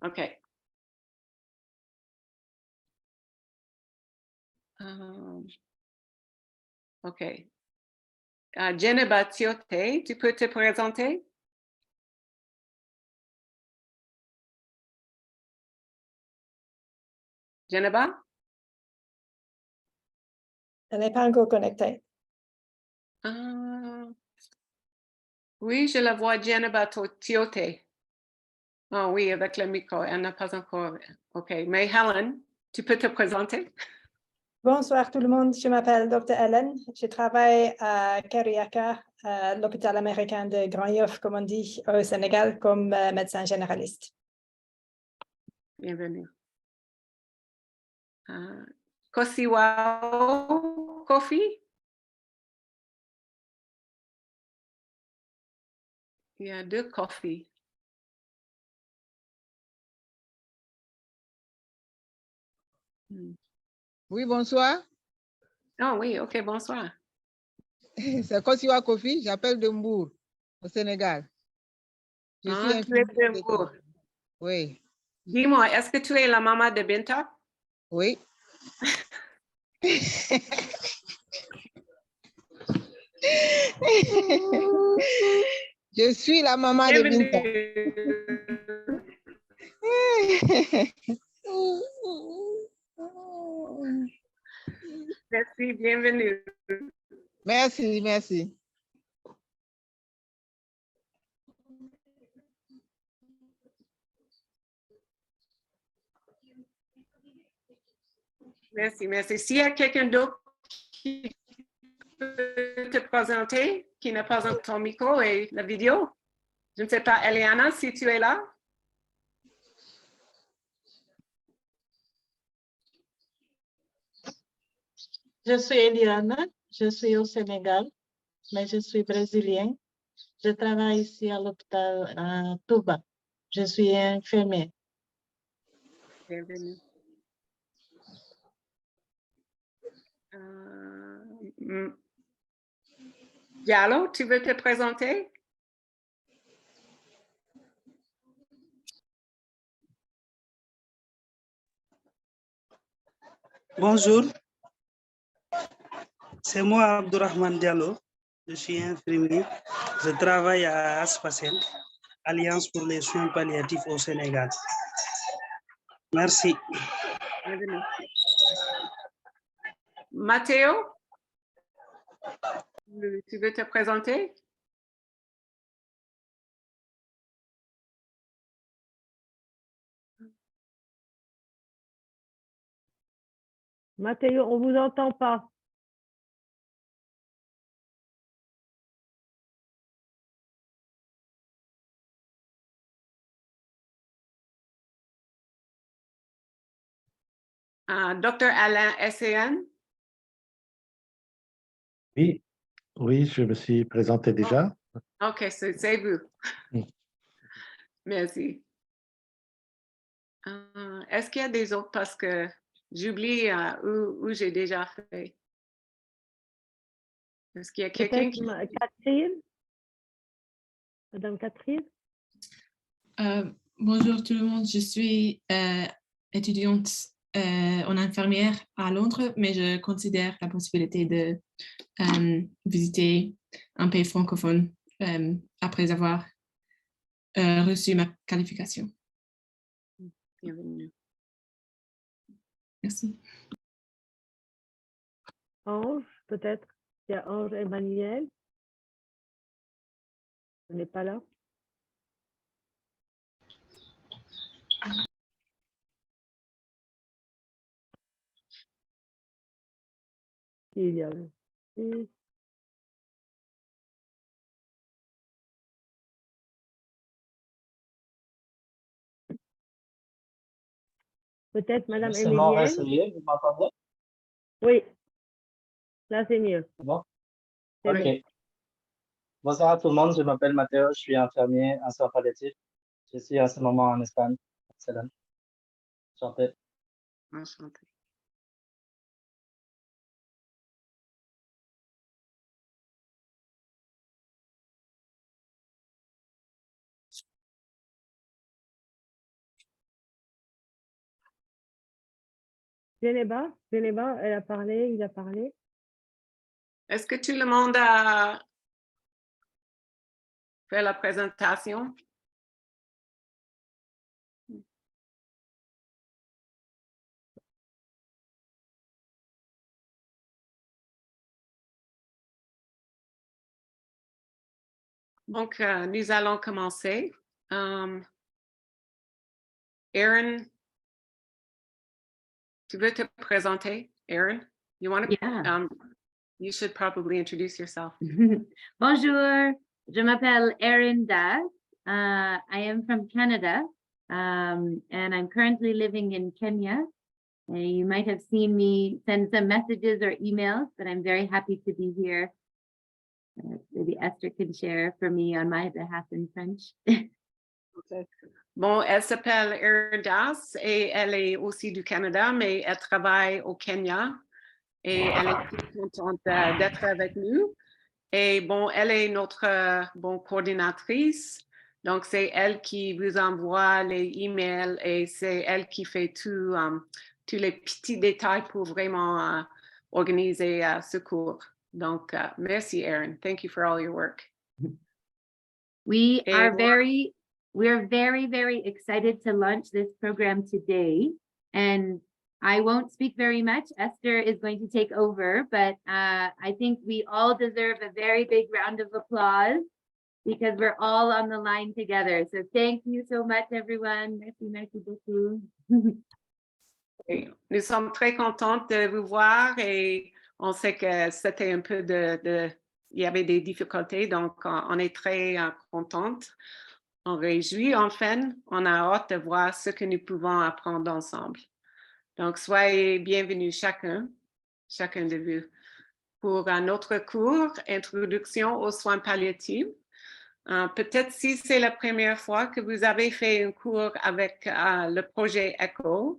OK. OK. Djeneba Tiote, tu peux te présenter? Djeneba? Elle n'est pas encore connectée. Oui, je la vois, Djeneba Tiote. Oh oui, avec le micro, elle n'a pas encore. OK. Mais Helen, tu peux te présenter? Bonsoir tout le monde, je m'appelle Dr. Helen. Je travaille à Kariaka, à l'hôpital américain de Grand Yoff, comme on dit, au Sénégal, comme médecin généraliste. Bienvenue. Kosiwao Kofi? Il y a deux Kofi. Oui, bonsoir. Oh oui, OK, bonsoir. C'est Kosiwa Kofi, j'appelle de Mbour, au Sénégal. Je suis Tu es infirmière de Mbour. Oui. Dis-moi, est-ce que tu es la maman de Binta? Oui. Je suis la maman de Binta. Merci, bienvenue. Merci, merci. Merci, merci. S'il y a quelqu'un d'autre qui peut te présenter, qui n'a pas ton micro et la vidéo, je ne sais pas, Eliana, si tu es là. Je suis Eliana, je suis au Sénégal, mais je suis brésilienne. Je travaille ici à l'hôpital à Touba. Je suis infirmière. Bienvenue. Diallo, tu veux te présenter? Bonjour, c'est moi Abdourahmane Diallo, je suis infirmier, je travaille à Aspacen, Alliance pour les soins palliatifs au Sénégal. Merci. Bienvenue. Matteo, tu veux te présenter? Mathéo, on ne vous entend pas. Dr. Alain SAN? Oui, oui, je me suis présenté déjà. OK, c'est vous. Merci. Est-ce qu'il y a des autres parce que j'oublie où j'ai déjà fait? Est-ce qu'il y a quelqu'un qui... Catherine? Madame Catherine? Bonjour tout le monde, je suis étudiante en infirmière à Londres, mais je considère la possibilité de visiter un pays francophone après avoir reçu ma qualification. Bienvenue. Merci. Ange, peut-être. Il y a Ange Emmanuel. On n'est pas là. Il y a... Peut-être Madame Emilienne. Vous m'entendez? Oui, là c'est mieux. Bon. Ok. Bon. Bonsoir à tout le monde, je m'appelle Mathéo, je suis infirmier en soins palliatifs. Je suis en ce moment en Espagne. Excellent. Enchanté. Enchanté. Geneva, elle a parlé, il a parlé. Est-ce que tout le monde a fait la présentation? Donc, nous allons commencer. Erin, tu veux te présenter, Erin? You want to? Yeah. You should probably introduce yourself. Bonjour, je m'appelle Erin Das. I am from Canada, and I'm currently living in Kenya. You might have seen me send some messages or emails, but I'm very happy to be here. Maybe Esther can share for me on my behalf in French. Okay. Bon, elle s'appelle Erin Das et elle est aussi du Canada, mais elle travaille au Kenya et elle est très contente d'être avec nous. Et bon, elle est notre coordinatrice. Donc, c'est elle qui vous envoie les emails et c'est elle qui fait tous les petits détails pour vraiment organiser ce cours. Donc, merci, Erin. Thank you for all your work. We are very, very excited to launch this program today. And I won't speak very much. Esther is going to take over, but I think we all deserve a very big round of applause because we're all on the line together. So thank you so much, everyone. Merci beaucoup. Nous sommes très contentes de vous voir et on sait que c'était un peu il y avait des difficultés, donc on est très contente. On réjouit, enfin, on a hâte de voir ce que nous pouvons apprendre ensemble. Donc, soyez bienvenus chacun de vous pour notre cours Introduction aux soins palliatifs. Peut-être si c'est la première fois que vous avez fait un cours avec le projet ECHO.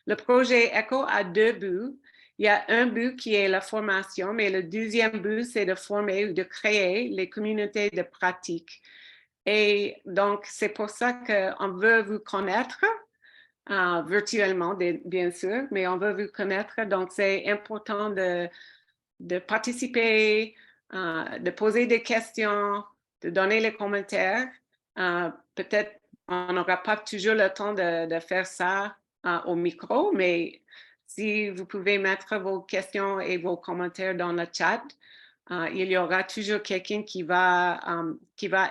Le projet ECHO a deux buts. Il y a un but qui est la formation, mais le deuxième but, c'est de former ou de créer les communautés de pratique. Et donc, c'est pour ça qu'on veut vous connaître, virtuellement, bien sûr, mais on veut vous connaître. Donc, c'est important de participer, de poser des questions, de donner les commentaires. Peut-être on n'aura pas toujours le temps de faire ça au micro, mais si vous pouvez mettre vos questions et vos commentaires dans le chat, il y aura toujours quelqu'un qui va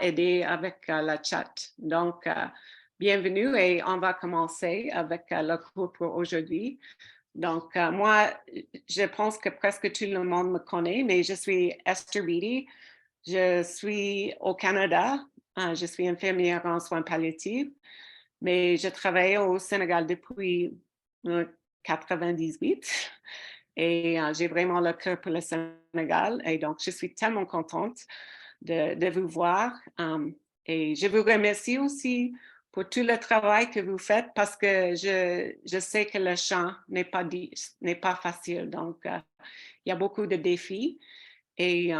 aider avec le chat. Donc, bienvenue et on va commencer avec le cours pour aujourd'hui. Donc, moi, je pense que presque tout le monde me connaît, mais je suis Esther Beatty. Je suis au Canada. Je suis infirmière en soins palliatifs, mais je travaille au Sénégal depuis 1998 et j'ai vraiment le cœur pour le Sénégal. Et donc, je suis tellement contente de vous voir. Et je vous remercie aussi pour tout le travail que vous faites parce que je sais que le chant n'est pas facile. Donc, il y a beaucoup de défis. Et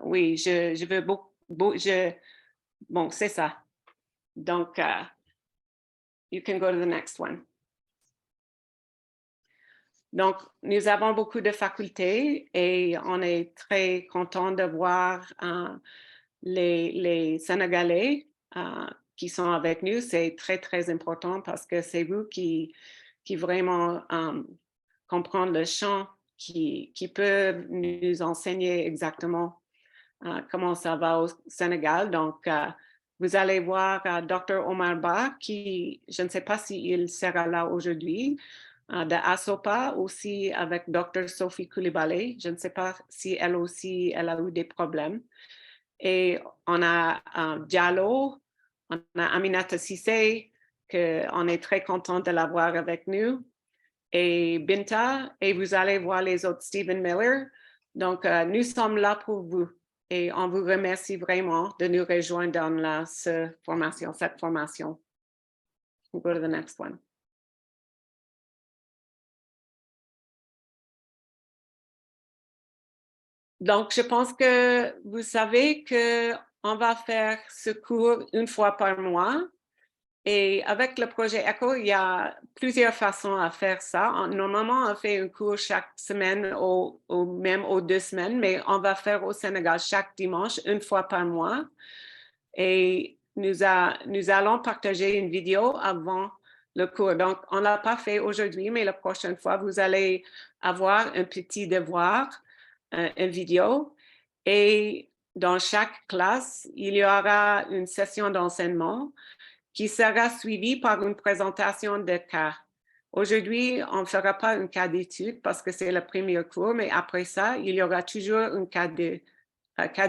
oui, je veux beaucoup, bon, c'est ça. Donc, you can go to the next one. Donc, nous avons beaucoup de facultés et on est très content de voir les Sénégalais qui sont avec nous. C'est très, très important parce que c'est vous qui vraiment comprendre le chant, qui peuvent nous enseigner exactement comment ça va au Sénégal. Donc, vous allez voir Dr. Omar Ba, qui, je ne sais pas s'il sera là aujourd'hui, de ASOPA, aussi avec Dr. Sophie Koulibaly. Je ne sais pas si elle aussi, elle a eu des problèmes. Et on a Diallo, on a Aminata Sissé, qu'on est très content de l'avoir avec nous, et Binta, et vous allez voir les autres, Stephen Miller. Donc, nous sommes là pour vous. Et on vous remercie vraiment de nous rejoindre dans cette formation. We'll go to the next one. Donc, je pense que vous savez qu'on va faire ce cours une fois par mois. Et avec le projet ECHO, il y a plusieurs façons à faire ça. Normalement, on fait un cours chaque semaine ou même aux 2 semaines, mais on va faire au Sénégal chaque dimanche, une fois par mois. Et nous allons partager une vidéo avant le cours. Donc, on ne l'a pas fait aujourd'hui, mais la prochaine fois, vous allez avoir un petit devoir, une vidéo. Et dans chaque classe, il y aura une session d'enseignement qui sera suivie par une présentation de cas. Aujourd'hui, on ne fera pas un cas d'étude parce que c'est le premier cours, mais après ça, il y aura toujours un cas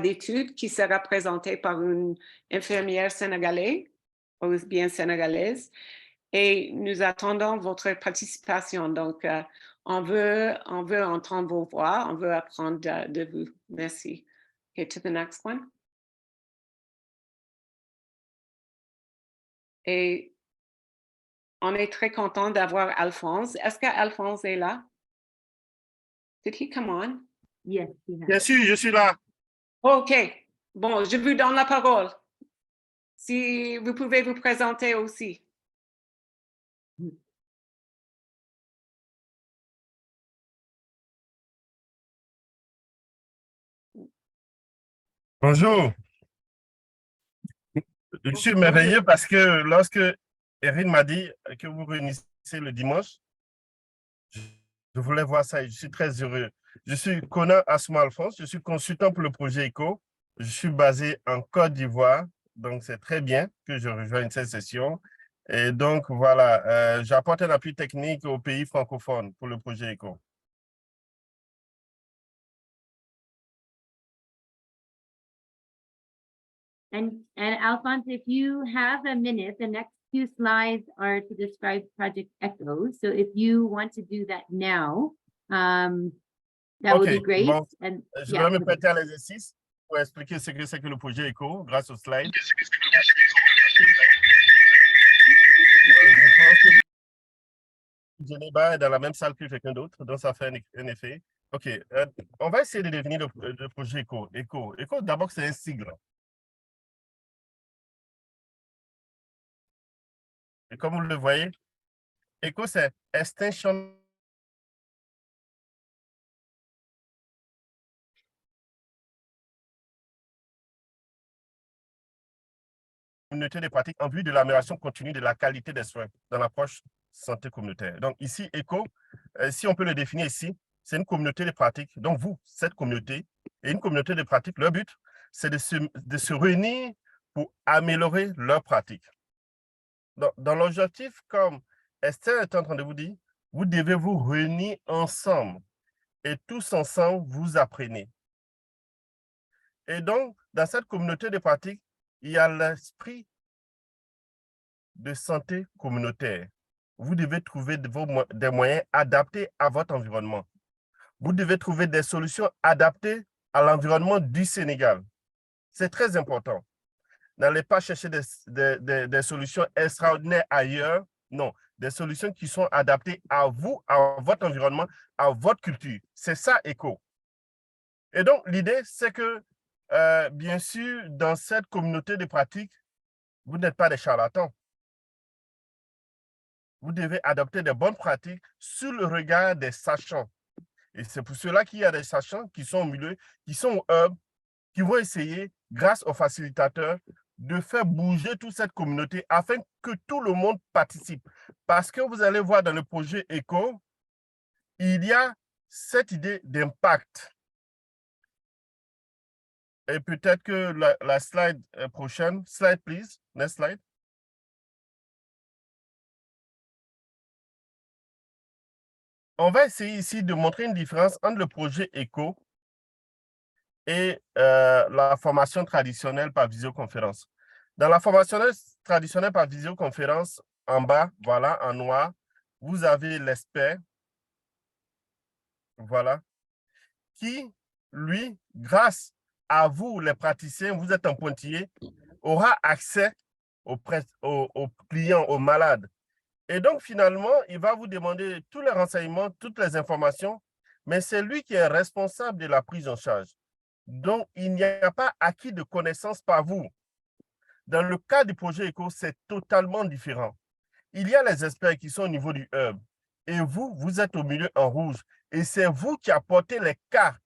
d'étude qui sera présenté par une infirmière sénégalaise ou bien sénégalaise. Et nous attendons votre participation. Donc, on veut entendre vos voix, on veut apprendre de vous. Merci. Okay, to the next one. Et on est très content d'avoir Alphonse. Est-ce qu'Alphonse est là? Did he come on? Yes, he has. Bien sûr, je suis là. OK. Bon, je vous donne la parole. Si vous pouvez vous présenter aussi. Bonjour. Je suis merveilleux parce que lorsque Erin m'a dit que vous réunissez le dimanche, je voulais voir ça et je suis très heureux. Je suis Conan Asma Alphonse, je suis consultant pour le projet ECHO. Je suis basé en Côte d'Ivoire, donc c'est très bien que je rejoigne cette session. Et donc voilà, j'apporte un appui technique aux pays francophones pour le projet ECHO. And Alphonse, if you have a minute, the next few slides are to describe Project ECHO. So if you want to do that now, that would be great. Bon, and je vais me prêter à l'exercice pour expliquer ce que c'est que le projet ECHO grâce au slide. Je pense que Geneva est dans la même salle que quelqu'un d'autre, donc ça fait un effet. OK, on va essayer de définir le projet ECHO. ECHO, d'abord, c'est un sigle. Et comme vous le voyez, ECHO, c'est Extension communauté des pratiques en vue de l'amélioration continue de la qualité des soins dans l'approche santé communautaire. Donc ici, ECHO, si on peut le définir ici, c'est une communauté de pratiques. Donc vous, cette communauté, et une communauté de pratiques, leur but, c'est de se réunir pour améliorer leurs pratiques. Dans l'objectif, comme Esther est en train de vous dire, vous devez vous réunir ensemble et tous ensemble, vous apprenez. Et donc, dans cette communauté de pratiques, il y a l'esprit de santé communautaire. Vous devez trouver des moyens adaptés à votre environnement. Vous devez trouver des solutions adaptées à l'environnement du Sénégal. C'est très important. N'allez pas chercher des solutions extraordinaires ailleurs. Non, des solutions qui sont adaptées à vous, à votre environnement, à votre culture. C'est ça, ECHO. Et donc, l'idée, c'est que, bien sûr, dans cette communauté de pratiques, vous n'êtes pas des charlatans. Vous devez adopter des bonnes pratiques sous le regard des sachants. Et c'est pour cela qu'il y a des sachants qui sont au milieu, qui sont au hub, qui vont essayer, grâce aux facilitateurs, de faire bouger toute cette communauté afin que tout le monde participe. Parce que vous allez voir dans le projet ECHO, il y a cette idée d'impact. Et peut-être que la slide prochaine, slide please, next slide. On va essayer ici de montrer une différence entre le projet ECHO et la formation traditionnelle par visioconférence. Dans la formation traditionnelle par visioconférence, en bas, voilà, en noir, vous avez l'expert, voilà, qui, lui, grâce à vous, les praticiens, vous êtes en pointillé, aura accès aux clients, aux malades. Et donc, finalement, il va vous demander tous les renseignements, toutes les informations, mais c'est lui qui est responsable de la prise en charge. Donc, il n'y a pas acquis de connaissances par vous. Dans le cas du projet ECHO, c'est totalement différent. Il y a les experts qui sont au niveau du hub et vous, vous êtes au milieu en rouge. Et c'est vous qui apportez les cas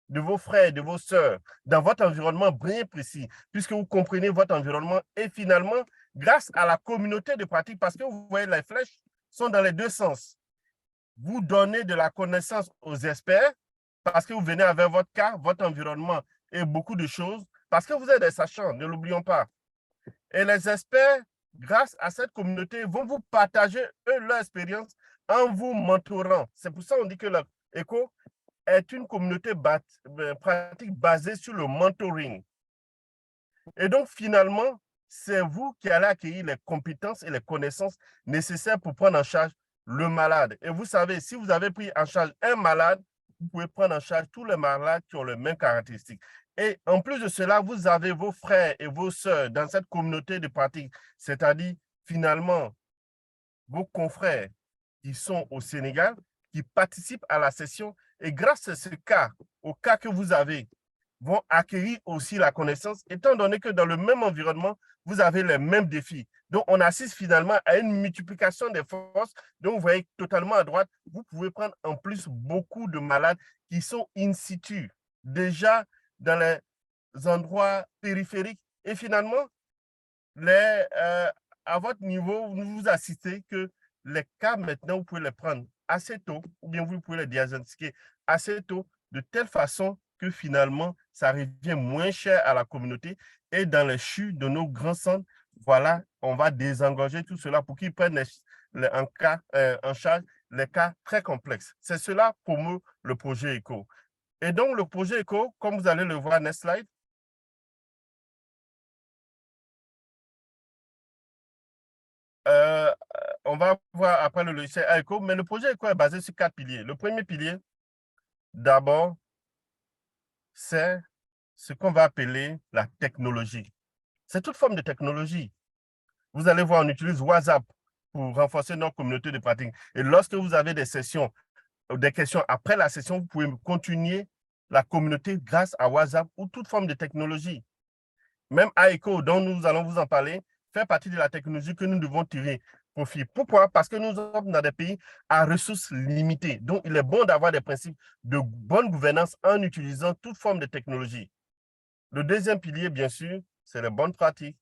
de vos frères, de vos sœurs, dans votre environnement bien précis, puisque vous comprenez votre environnement et finalement, grâce à la communauté de pratique, parce que vous voyez, les flèches sont dans les deux sens. Vous donnez de la connaissance aux experts, parce que vous venez avec votre cas, votre environnement et beaucoup de choses, parce que vous êtes des sachants, ne l'oublions pas. Et les experts, grâce à cette communauté, vont vous partager, eux, leur expérience en vous mentorant. C'est pour ça qu'on dit que l'ECHO est une communauté pratique basée sur le mentoring. Et donc, finalement, c'est vous qui allez acquérir les compétences et les connaissances nécessaires pour prendre en charge le malade. Et vous savez, si vous avez pris en charge un malade, vous pouvez prendre en charge tous les malades qui ont les mêmes caractéristiques. Et en plus de cela, vous avez vos frères et vos sœurs dans cette communauté de pratique, c'est-à-dire, finalement, vos confrères qui sont au Sénégal, qui participent à la session et grâce à ce cas, au cas que vous avez, vont acquérir aussi la connaissance, étant donné que dans le même environnement, vous avez les mêmes défis. Donc, on assiste finalement à une multiplication des forces. Donc, vous voyez totalement à droite, vous pouvez prendre en plus beaucoup de malades qui sont in situ, déjà dans les endroits périphériques. Et finalement, à votre niveau, vous assistez que les cas maintenant, vous pouvez les prendre assez tôt, ou bien vous pouvez les diagnostiquer assez tôt, de telle façon que finalement, ça revient moins cher à la communauté. Et dans les CHU de nos grands centres, voilà, on va désengorger tout cela pour qu'ils prennent en charge les cas très complexes. C'est cela pour nous, le projet ECHO. Et donc, le projet ECHO, comme vous allez le voir, next slide, on va voir après le logiciel ECHO, mais le projet ECHO est basé sur 4 piliers. Le premier pilier, d'abord, c'est ce qu'on va appeler la technologie. C'est toute forme de technologie. Vous allez voir, on utilise WhatsApp pour renforcer notre communauté de pratique. Et lorsque vous avez des sessions, des questions après la session, vous pouvez continuer la communauté grâce à WhatsApp ou toute forme de technologie. Même ECHO, dont nous allons vous en parler, fait partie de la technologie que nous devons tirer profit. Pourquoi? Parce que nous sommes dans des pays à ressources limitées. Donc, il est bon d'avoir des principes de bonne gouvernance en utilisant toute forme de technologie. Le deuxième pilier, bien sûr, c'est les bonnes pratiques,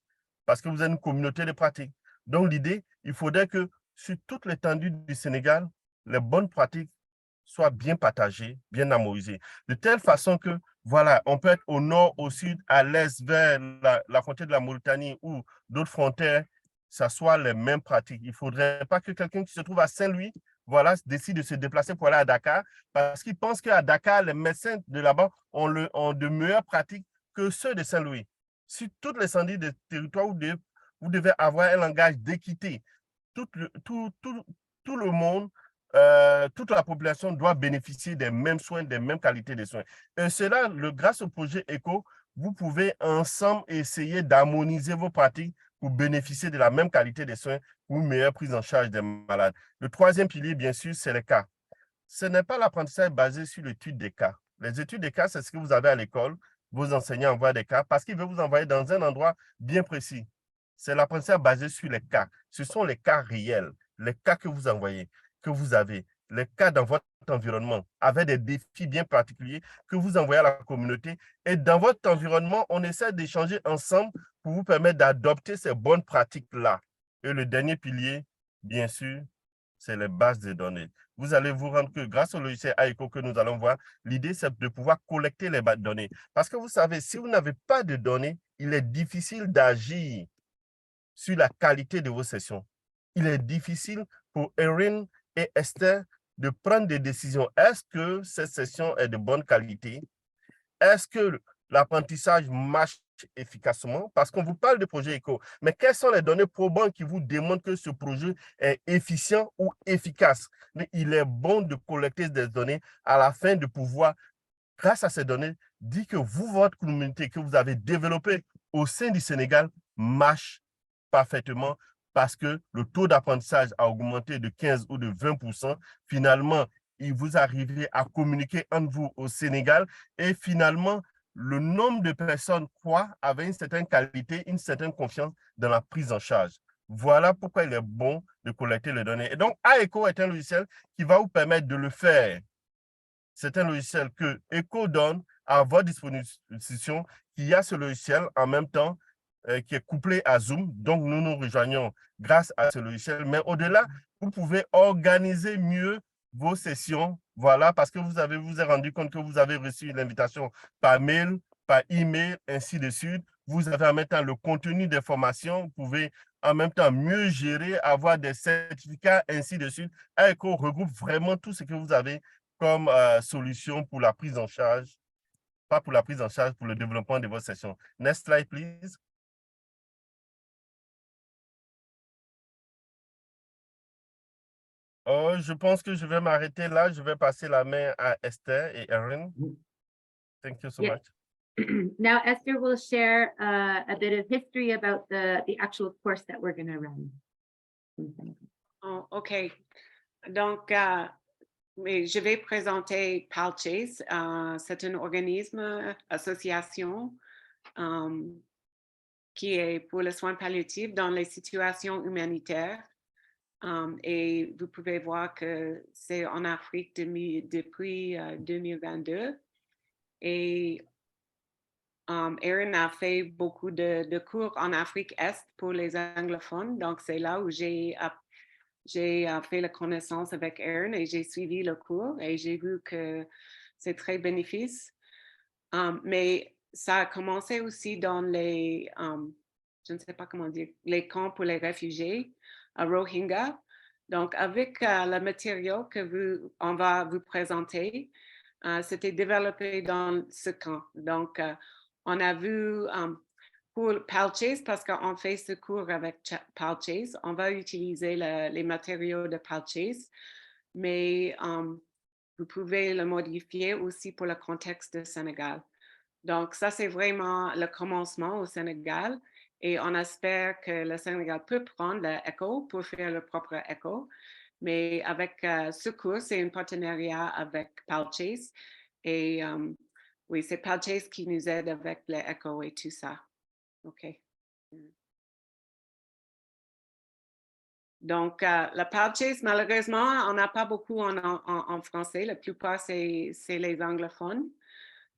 parce que vous êtes une communauté de pratiques. Donc, l'idée, il faudrait que sur toute l'étendue du Sénégal, les bonnes pratiques soient bien partagées, bien harmonisées, de telle façon que, voilà, on peut être au nord, au sud, à l'est, vers la frontière de la Mauritanie ou d'autres frontières, ça soit les mêmes pratiques. Il ne faudrait pas que quelqu'un qui se trouve à Saint-Louis, voilà, décide de se déplacer pour aller à Dakar, parce qu'il pense qu'à Dakar, les médecins de là-bas ont de meilleures pratiques que ceux de Saint-Louis. Sur toutes les 110 des territoires où vous devez avoir un langage d'équité, tout le monde, toute la population doit bénéficier des mêmes soins, des mêmes qualités de soins. Et cela, grâce au projet ECHO, vous pouvez ensemble essayer d'harmoniser vos pratiques pour bénéficier de la même qualité de soins ou une meilleure prise en charge des malades. Le troisième pilier, bien sûr, c'est les cas. Ce n'est pas l'apprentissage basé sur l'étude des cas. Les études des cas, c'est ce que vous avez à l'école. Vos enseignants envoient des cas parce qu'ils veulent vous envoyer dans un endroit bien précis. C'est l'apprentissage basé sur les cas. Ce sont les cas réels, les cas que vous envoyez, que vous avez, les cas dans votre environnement, avec des défis bien particuliers que vous envoyez à la communauté. Et dans votre environnement, on essaie d'échanger ensemble pour vous permettre d'adopter ces bonnes pratiques-là. Et le dernier pilier, bien sûr, c'est les bases de données. Vous allez vous rendre que grâce au logiciel ECHO que nous allons voir, l'idée, c'est de pouvoir collecter les bases de données. Parce que vous savez, si vous n'avez pas de données, il est difficile d'agir sur la qualité de vos sessions. Il est difficile pour Erin et Esther de prendre des décisions. Est-ce que cette session est de bonne qualité? Est-ce que l'apprentissage marche efficacement? Parce qu'on vous parle de projet ECHO, mais quelles sont les données probantes qui vous démontrent que ce projet est efficient ou efficace? Mais il est bon de collecter des données à la fin de pouvoir, grâce à ces données, dire que votre communauté que vous avez développée au sein du Sénégal marche parfaitement parce que le taux d'apprentissage a augmenté de 15 ou de 20%. Finalement, vous arrivez à communiquer entre vous au Sénégal et finalement, le nombre de personnes croient avec une certaine qualité, une certaine confiance dans la prise en charge. Voilà pourquoi il est bon de collecter les données. Et donc, AECO est un logiciel qui va vous permettre de le faire. C'est un logiciel que ECHO donne à votre disposition, qui a ce logiciel en même temps qui est couplé à Zoom. Donc, nous nous rejoignons grâce à ce logiciel. Mais au-delà, vous pouvez organiser mieux vos sessions. Voilà, parce que vous êtes rendu compte que vous avez reçu l'invitation par mail, par email, ainsi de suite. Vous avez en même temps le contenu des formations. Vous pouvez en même temps mieux gérer, avoir des certificats, ainsi de suite. ECHO regroupe vraiment tout ce que vous avez comme solution pour la prise en charge, pas pour la prise en charge, pour le développement de votre session. Next slide, please. Je pense que je vais m'arrêter là. Je vais passer la main à Esther et Erin. Thank you so Yeah. much. Now Esther will share a bit of history about the actual course that we're going to run. Oh, OK. Donc, mais je vais présenter PALCHASE. C'est un organisme, association qui est pour les soins palliatifs dans les situations humanitaires. Et vous pouvez voir que c'est en Afrique depuis 2022. Et Erin a fait beaucoup de cours en Afrique Est pour les anglophones. Donc, c'est là où j'ai fait la connaissance avec Erin et j'ai suivi le cours et j'ai vu que c'est très bénéfique. Mais ça a commencé aussi dans les, je ne sais pas comment dire, les camps pour les réfugiés à Rohingya. Donc, avec le matériau que on va vous présenter, c'était développé dans ce camp. Donc, on a vu pour PALCHASE, parce qu'on fait ce cours avec PALCHASE, on va utiliser les matériaux de PALCHASE, mais vous pouvez le modifier aussi pour le contexte du Sénégal. Donc, ça, c'est vraiment le commencement au Sénégal et on espère que le Sénégal peut prendre l'ECHO pour faire le propre ECHO. Mais avec ce cours, c'est un partenariat avec PALCHASE et oui, c'est PALCHASE qui nous aide avec l'ECHO et tout ça. OK. Donc, la PALCHASE, malheureusement, on n'a pas beaucoup en français. La plupart, c'est les anglophones.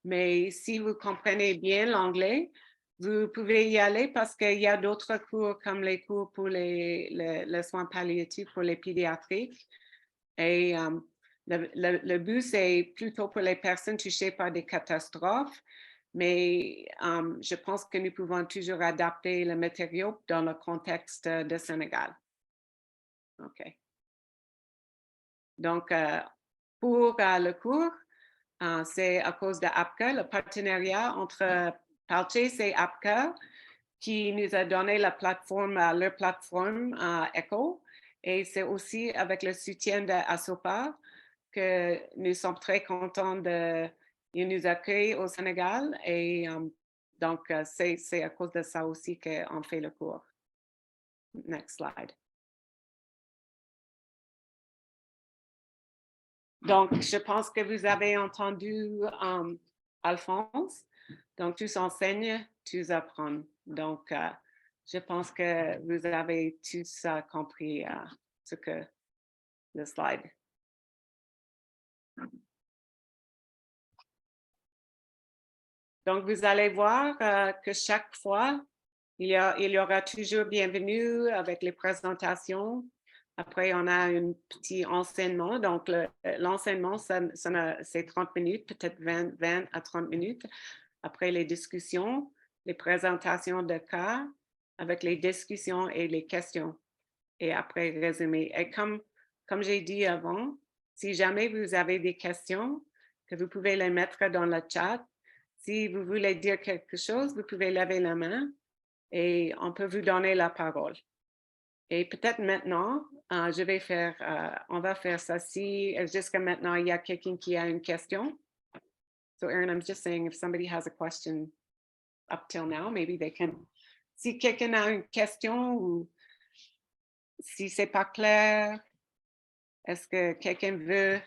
Mais si vous comprenez bien l'anglais, vous pouvez y aller parce qu'il y a d'autres cours comme les cours pour les soins palliatifs pour les pédiatriques. Et le but, c'est plutôt pour les personnes touchées par des catastrophes. Mais je pense que nous pouvons toujours adapter le matériau dans le contexte de Sénégal. OK. Donc, pour le cours, c'est à cause de APCA, le partenariat entre PALCHASE et APCA qui nous a donné leur plateforme ECHO. Et c'est aussi avec le soutien d'ASOPA que nous sommes très contents de nous accueillir au Sénégal. Et donc, c'est à cause de ça aussi qu'on fait le cours. Next slide. Donc, je pense que vous avez entendu Alphonse. Donc, tous enseignent, tous apprennent. Donc, je pense que vous avez tous compris ce que le slide. Donc, vous allez voir que chaque fois, il y aura toujours bienvenue avec les présentations. Après, on a un petit enseignement. Donc, l'enseignement, c'est 30 minutes, peut-être 20 à 30 minutes. Après les discussions, les présentations de cas, avec les discussions et les questions. Et après, résumé. Et comme j'ai dit avant, si jamais vous avez des questions, que vous pouvez les mettre dans le chat. Si vous voulez dire quelque chose, vous pouvez lever la main et on peut vous donner la parole. Et peut-être maintenant, on va faire ça si jusqu'à maintenant, il y a quelqu'un qui a une question. So Erin, I'm just saying if somebody has a question up till now, maybe they can. Si quelqu'un a une question ou si c'est pas clair, est-ce que quelqu'un veut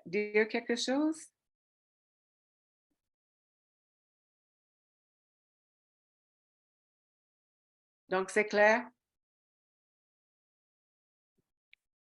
dire quelque chose? Donc, c'est clair?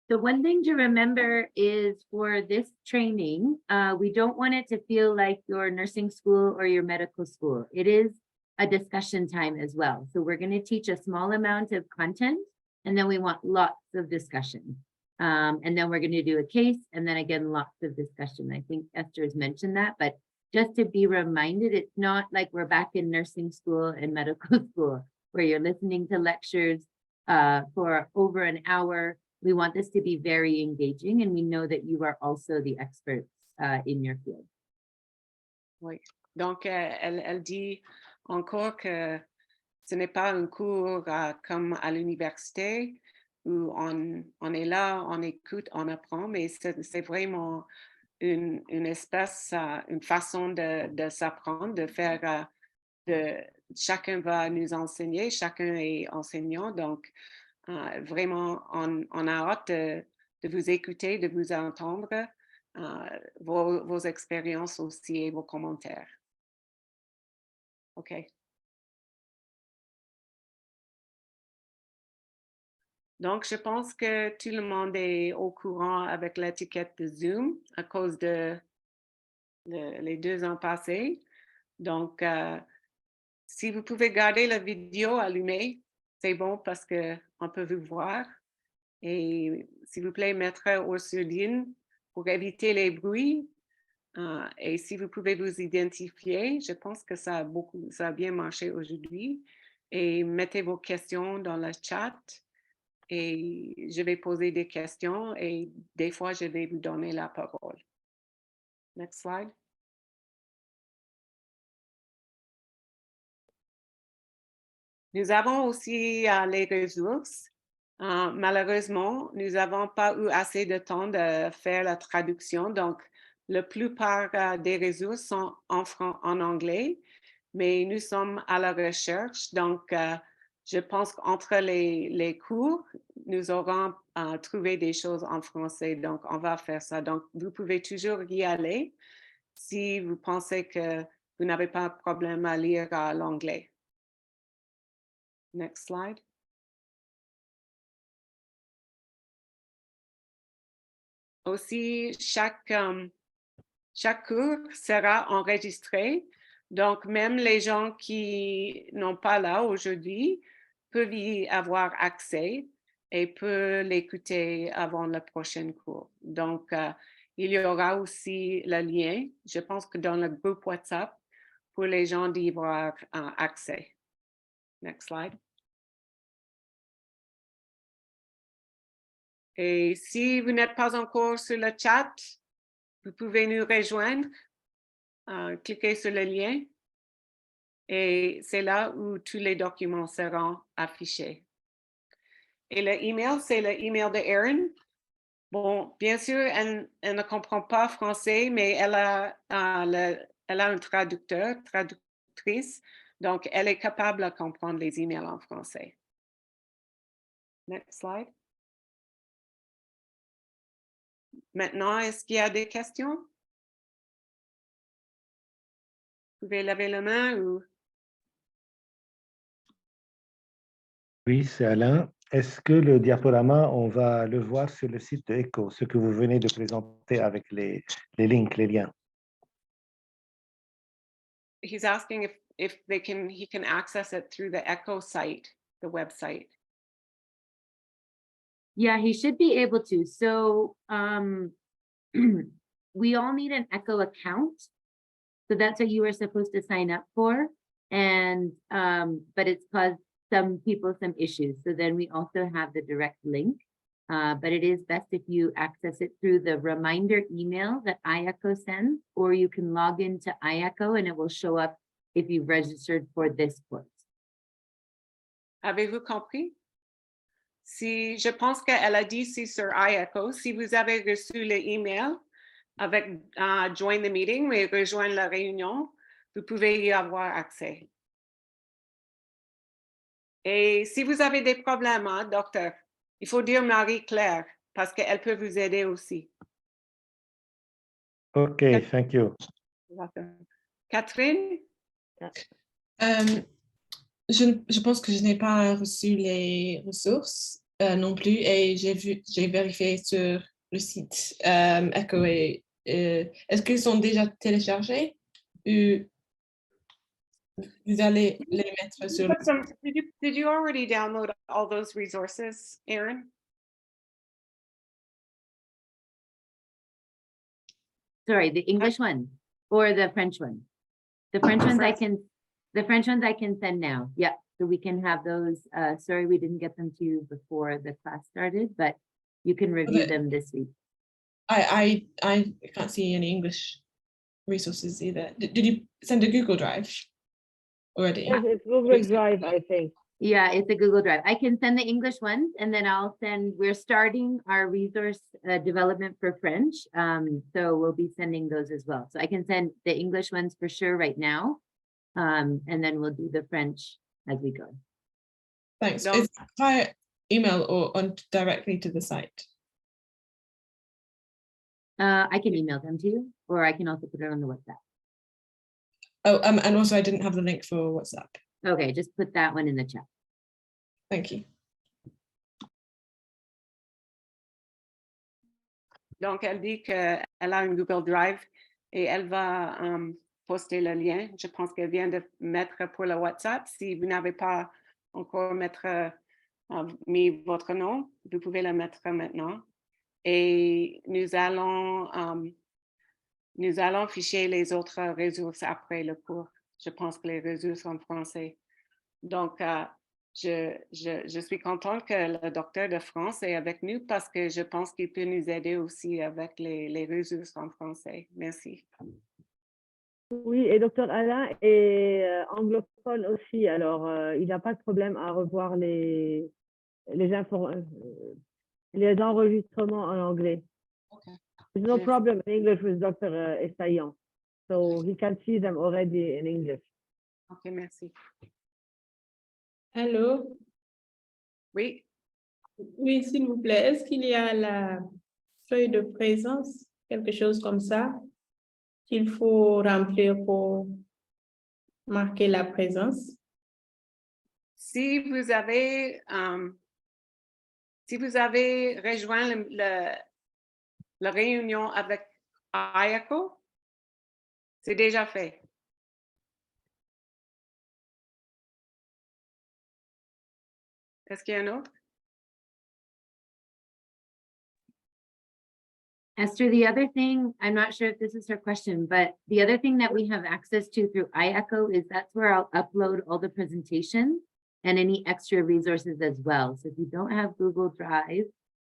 The one thing to remember is for this training, we don't want it to feel like your nursing school or your medical school. It is a discussion time as well. So we're going to teach a small amount of content, and then we want lots of discussion. And then we're going to do a case, and then again, lots of discussion. I think Esther has mentioned that, but just to be reminded, it's not like we're back in nursing school and medical school where you're listening to lectures for over an hour. We want this to be very engaging, and we know that you are also the experts in your field. Oui. Donc, elle dit encore que ce n'est pas un cours comme à l'université où on est là, on écoute, on apprend, mais c'est vraiment une espèce, une façon de s'apprendre, de faire, chacun va nous enseigner, chacun est enseignant, donc vraiment, on a hâte de vous écouter, de vous entendre, vos expériences aussi et vos commentaires. OK. Donc, je pense que tout le monde est au courant avec l'étiquette de Zoom à cause de les 2 ans passés. Donc, si vous pouvez garder la vidéo allumée, c'est bon parce qu'on peut vous voir. Et s'il vous plaît, mettre au surdine pour éviter les bruits. Et si vous pouvez vous identifier, je pense que ça a bien marché aujourd'hui. Et mettez vos questions dans le chat. Et je vais poser des questions et des fois, je vais vous donner la parole. Next slide. Nous avons aussi les ressources. Malheureusement, nous n'avons pas eu assez de temps de faire la traduction. Donc, la plupart des ressources sont en anglais, mais nous sommes à la recherche. Donc, je pense qu'entre les cours, nous aurons trouvé des choses en français. Donc, on va faire ça. Donc, vous pouvez toujours y aller si vous pensez que vous n'avez pas de problème à lire l'anglais. Next slide. Aussi, chaque cours sera enregistré. Donc, même les gens qui n'ont pas là aujourd'hui peuvent y avoir accès et peuvent l'écouter avant le prochain cours. Donc, il y aura aussi le lien, je pense que dans le groupe WhatsApp, pour les gens d'y avoir accès. Next slide. Et si vous n'êtes pas encore sur le chat, vous pouvez nous rejoindre. Cliquez sur le lien et c'est là où tous les documents seront affichés. Et le email, c'est le email de Erin. Bon, bien sûr, elle ne comprend pas français, mais elle a un traductrice, donc elle est capable de comprendre les emails en français. Next slide. Maintenant, est-ce qu'il y a des questions? Vous pouvez lever la main ou... Oui, c'est Alain. Est-ce que le diaporama, on va le voir sur le site de ECHO, ce que vous venez de présenter avec les links, les liens? He's asking if he can access it through the ECHO site, the website. Yeah, he should be able to. So we all need an ECHO account. So that's what you were supposed to sign up for. And but it's caused some people some issues. So then we also have the direct link. But it is best if you access it through the reminder email that IECHO sends, or you can log into IECHO and it will show up if you've registered for this course. Avez-vous compris? Si, je pense qu'elle a dit si sur IECHO, si vous avez reçu l'email avec join the meeting, mais rejoindre la réunion, vous pouvez y avoir accès. Et si vous avez des problèmes, hein, docteur, il faut dire Marie-Claire parce qu'elle peut vous aider aussi. OK, thank you. Catherine? Je pense que je n'ai pas reçu les ressources non plus et j'ai vérifié sur le site Echo. Est-ce qu'ils sont déjà téléchargés ou vous allez les mettre sur le site? Did you already download all those resources, Erin? Sorry, the English one or the French one? The French ones I can send now. Yeah, so we can have those. Sorry, we didn't get them to you before the class started, but you can review them this week. I can't see any English resources either. Did you send a Google Drive already? Yes, it's Google Drive, I think. Yeah, it's a Google Drive. I can send the English ones and then we're starting our resource development for French. So we'll be sending those as well. So I can send the English ones for sure right now. And then we'll do the French as we go. Thanks. No. Is it via email or directly to the site? I can email them to you, or I can also put it on the WhatsApp. Oh, and also I didn't have the link for WhatsApp. Okay, just put that one in the chat. Thank you. Donc, elle dit qu'elle a une Google Drive et elle va poster le lien. Je pense qu'elle vient de mettre pour le WhatsApp. Si vous n'avez pas encore mis votre nom, vous pouvez le mettre maintenant. Et nous allons ficher les autres ressources après le cours. Je pense que les ressources en français. Donc, je suis contente que le docteur de France est avec nous parce que je pense qu'il peut nous aider aussi avec les ressources en français. Merci. Oui, et Dr Alain est anglophone aussi, alors il n'a pas de problème à revoir les enregistrements en anglais. Okay. There's no problem in English with Dr. Estayan. So he can see them already in English. OK, merci. Allô? Oui. Oui, s'il vous plaît, est-ce qu'il y a la feuille de présence, quelque chose comme ça, qu'il faut remplir pour marquer la présence? Si vous avez rejoint la réunion avec IACO, c'est déjà fait. Est-ce qu'il y a un autre? Esther, the other thing, I'm not sure if this is her question, but the other thing that we have access to through IACO is that's where I'll upload all the presentations and any extra resources as well. So if you don't have Google Drive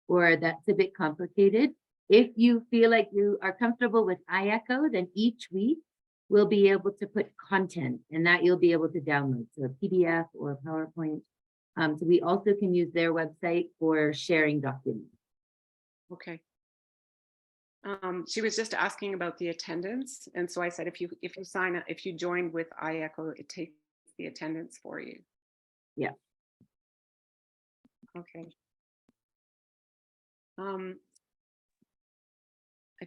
or that's a bit complicated, if you feel like you are comfortable with IACO, then each week we'll be able to put content and that you'll be able to download, so a PDF or a PowerPoint. So we also can use their website for sharing documents. Okay. She was just asking about the attendance, and so I said if you join with IACO, it takes the attendance for you. Yeah. Okay. I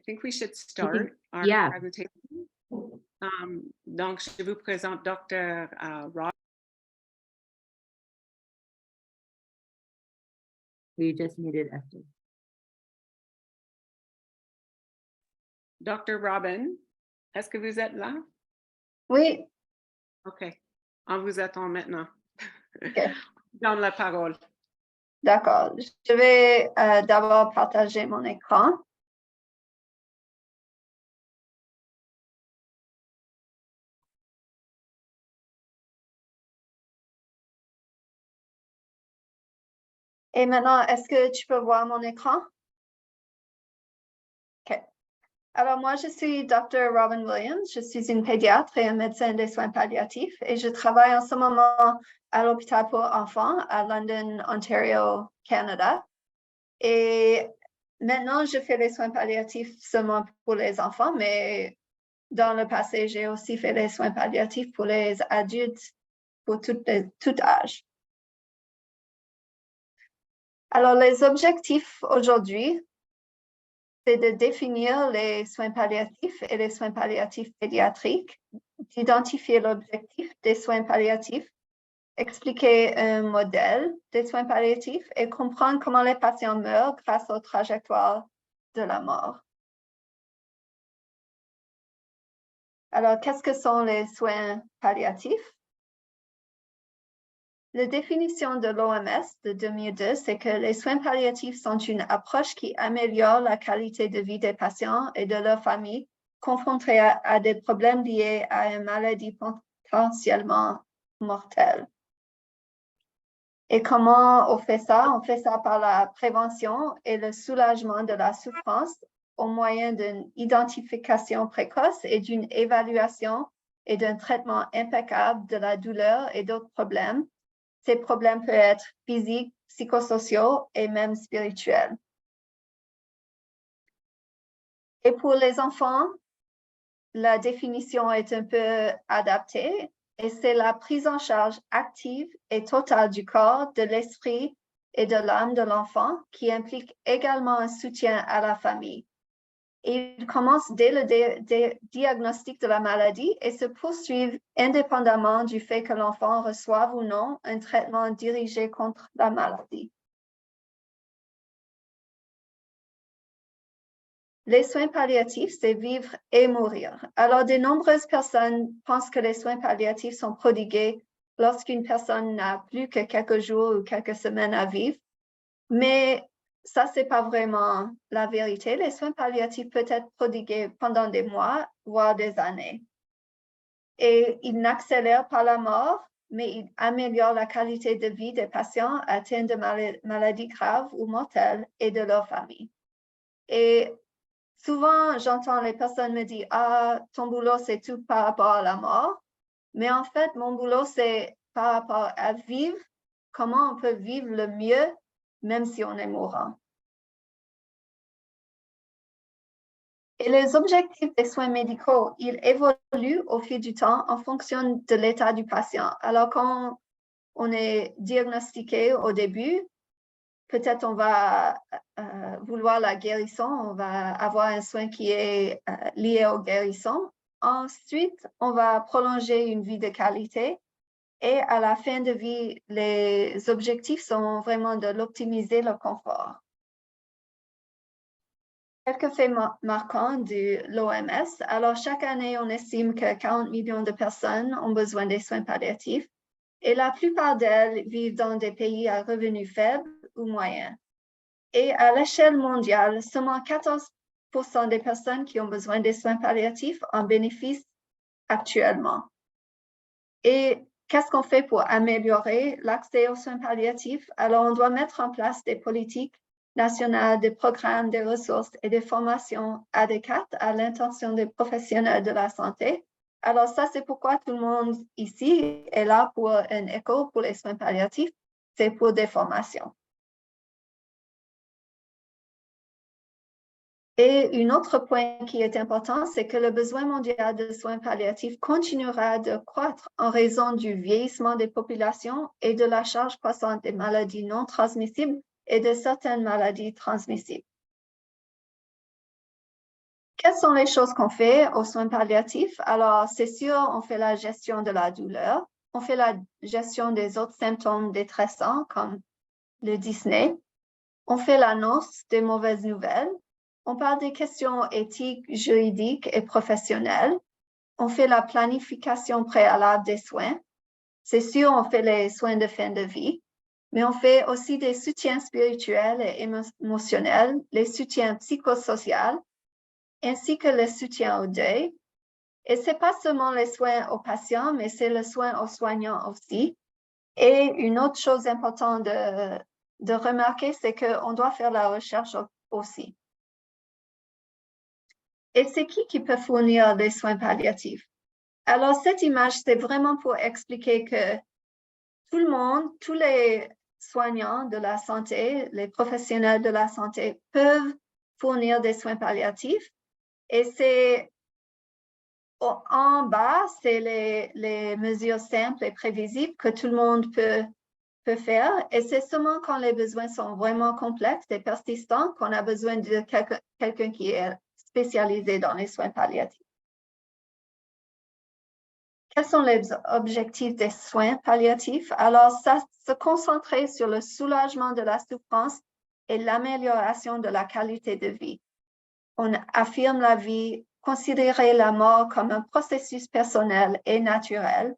think we should start our presentation. Donc, je vous présente Dr. Rob. We just muted Esther. Dr. Robin, est-ce que vous êtes là? Oui. OK. On vous attend maintenant. Okay. Donne la parole. D'accord. Je vais d'abord partager mon écran. Et maintenant, est-ce que tu peux voir mon écran? OK. Alors, moi, je suis Dr. Robin Williams. Je suis une pédiatre et un médecin des soins palliatifs et je travaille en ce moment à l'hôpital pour enfants à London, Ontario, Canada. Et maintenant, je fais les soins palliatifs seulement pour les enfants, mais dans le passé, j'ai aussi fait les soins palliatifs pour les adultes, pour tout âge. Alors, les objectifs aujourd'hui, c'est de définir les soins palliatifs et les soins palliatifs pédiatriques, d'identifier l'objectif des soins palliatifs expliquer un modèle des soins palliatifs et comprendre comment les patients meurent grâce aux trajectoires de la mort. Alors, qu'est-ce que sont les soins palliatifs? La définition de l'OMS de 2002, c'est que les soins palliatifs sont une approche qui améliore la qualité de vie des patients et de leurs familles confrontés à des problèmes liés à une maladie potentiellement mortelle. Et comment on fait ça? On fait ça par la prévention et le soulagement de la souffrance au moyen d'une identification précoce et d'une évaluation et d'un traitement impeccable de la douleur et d'autres problèmes. Ces problèmes peuvent être physiques, psychosociaux et même spirituels. Et pour les enfants, la définition est un peu adaptée et c'est la prise en charge active et totale du corps, de l'esprit et de l'âme de l'enfant qui implique également un soutien à la famille. Et il commence dès le diagnostic de la maladie et se poursuivent indépendamment du fait que l'enfant reçoive ou non un traitement dirigé contre la maladie. Les soins palliatifs, c'est vivre et mourir. Alors, de nombreuses personnes pensent que les soins palliatifs sont prodigués lorsqu'une personne n'a plus que quelques jours ou quelques semaines à vivre. Mais ça, c'est pas vraiment la vérité. Les soins palliatifs peuvent être prodigués pendant des mois, voire des années. Et ils n'accélèrent pas la mort, mais ils améliorent la qualité de vie des patients atteints de maladies graves ou mortelles et de leur famille. Et souvent, j'entends les personnes me dire « Ah, ton boulot, c'est tout par rapport à la mort. » Mais en fait, mon boulot, c'est par rapport à vivre, comment on peut vivre le mieux, même si on est mourant. Et les objectifs des soins médicaux, ils évoluent au fil du temps en fonction de l'état du patient. Alors, quand on est diagnostiqué au début, peut-être on va vouloir la guérison, on va avoir un soin qui est lié aux guérissons. Ensuite, on va prolonger une vie de qualité. Et à la fin de vie, les objectifs sont vraiment de l'optimiser le confort. Quelques faits marquants de l'OMS. Alors, chaque année, on estime que 40 millions de personnes ont besoin des soins palliatifs et la plupart d'elles vivent dans des pays à revenus faibles ou moyens. Et à l'échelle mondiale, seulement 14% des personnes qui ont besoin des soins palliatifs en bénéficient actuellement. Et qu'est-ce qu'on fait pour améliorer l'accès aux soins palliatifs? Alors, on doit mettre en place des politiques nationales, des programmes, des ressources et des formations adéquates à l'intention des professionnels de la santé. Alors, ça, c'est pourquoi tout le monde ici est là pour un écho pour les soins palliatifs, c'est pour des formations. Et un autre point qui est important, c'est que le besoin mondial de soins palliatifs continuera de croître en raison du vieillissement des populations et de la charge croissante des maladies non transmissibles et de certaines maladies transmissibles. Quelles sont les choses qu'on fait aux soins palliatifs? Alors, c'est sûr, on fait la gestion de la douleur, on fait la gestion des autres symptômes détressants comme le dyspnée, on fait l'annonce des mauvaises nouvelles, on parle des questions éthiques, juridiques et professionnelles, on fait la planification préalable des soins, c'est sûr, on fait les soins de fin de vie, mais on fait aussi des soutiens spirituels et émotionnels, les soutiens psychosociaux, ainsi que le soutien au deuil. Et ce n'est pas seulement les soins aux patients, mais c'est le soin aux soignants aussi. Et une autre chose importante de remarquer, c'est qu'on doit faire la recherche aussi. Et c'est qui peut fournir des soins palliatifs? Alors, cette image, c'est vraiment pour expliquer que tout le monde, tous les soignants de la santé, les professionnels de la santé peuvent fournir des soins palliatifs. Et c'est en bas, c'est les mesures simples et prévisibles que tout le monde peut faire. Et c'est seulement quand les besoins sont vraiment complexes et persistants qu'on a besoin de quelqu'un qui est spécialisé dans les soins palliatifs. quels sont les objectifs des soins palliatifs? Alors, ça se concentrer sur le soulagement de la souffrance et l'amélioration de la qualité de vie. On affirme la vie, considérer la mort comme un processus personnel et naturel.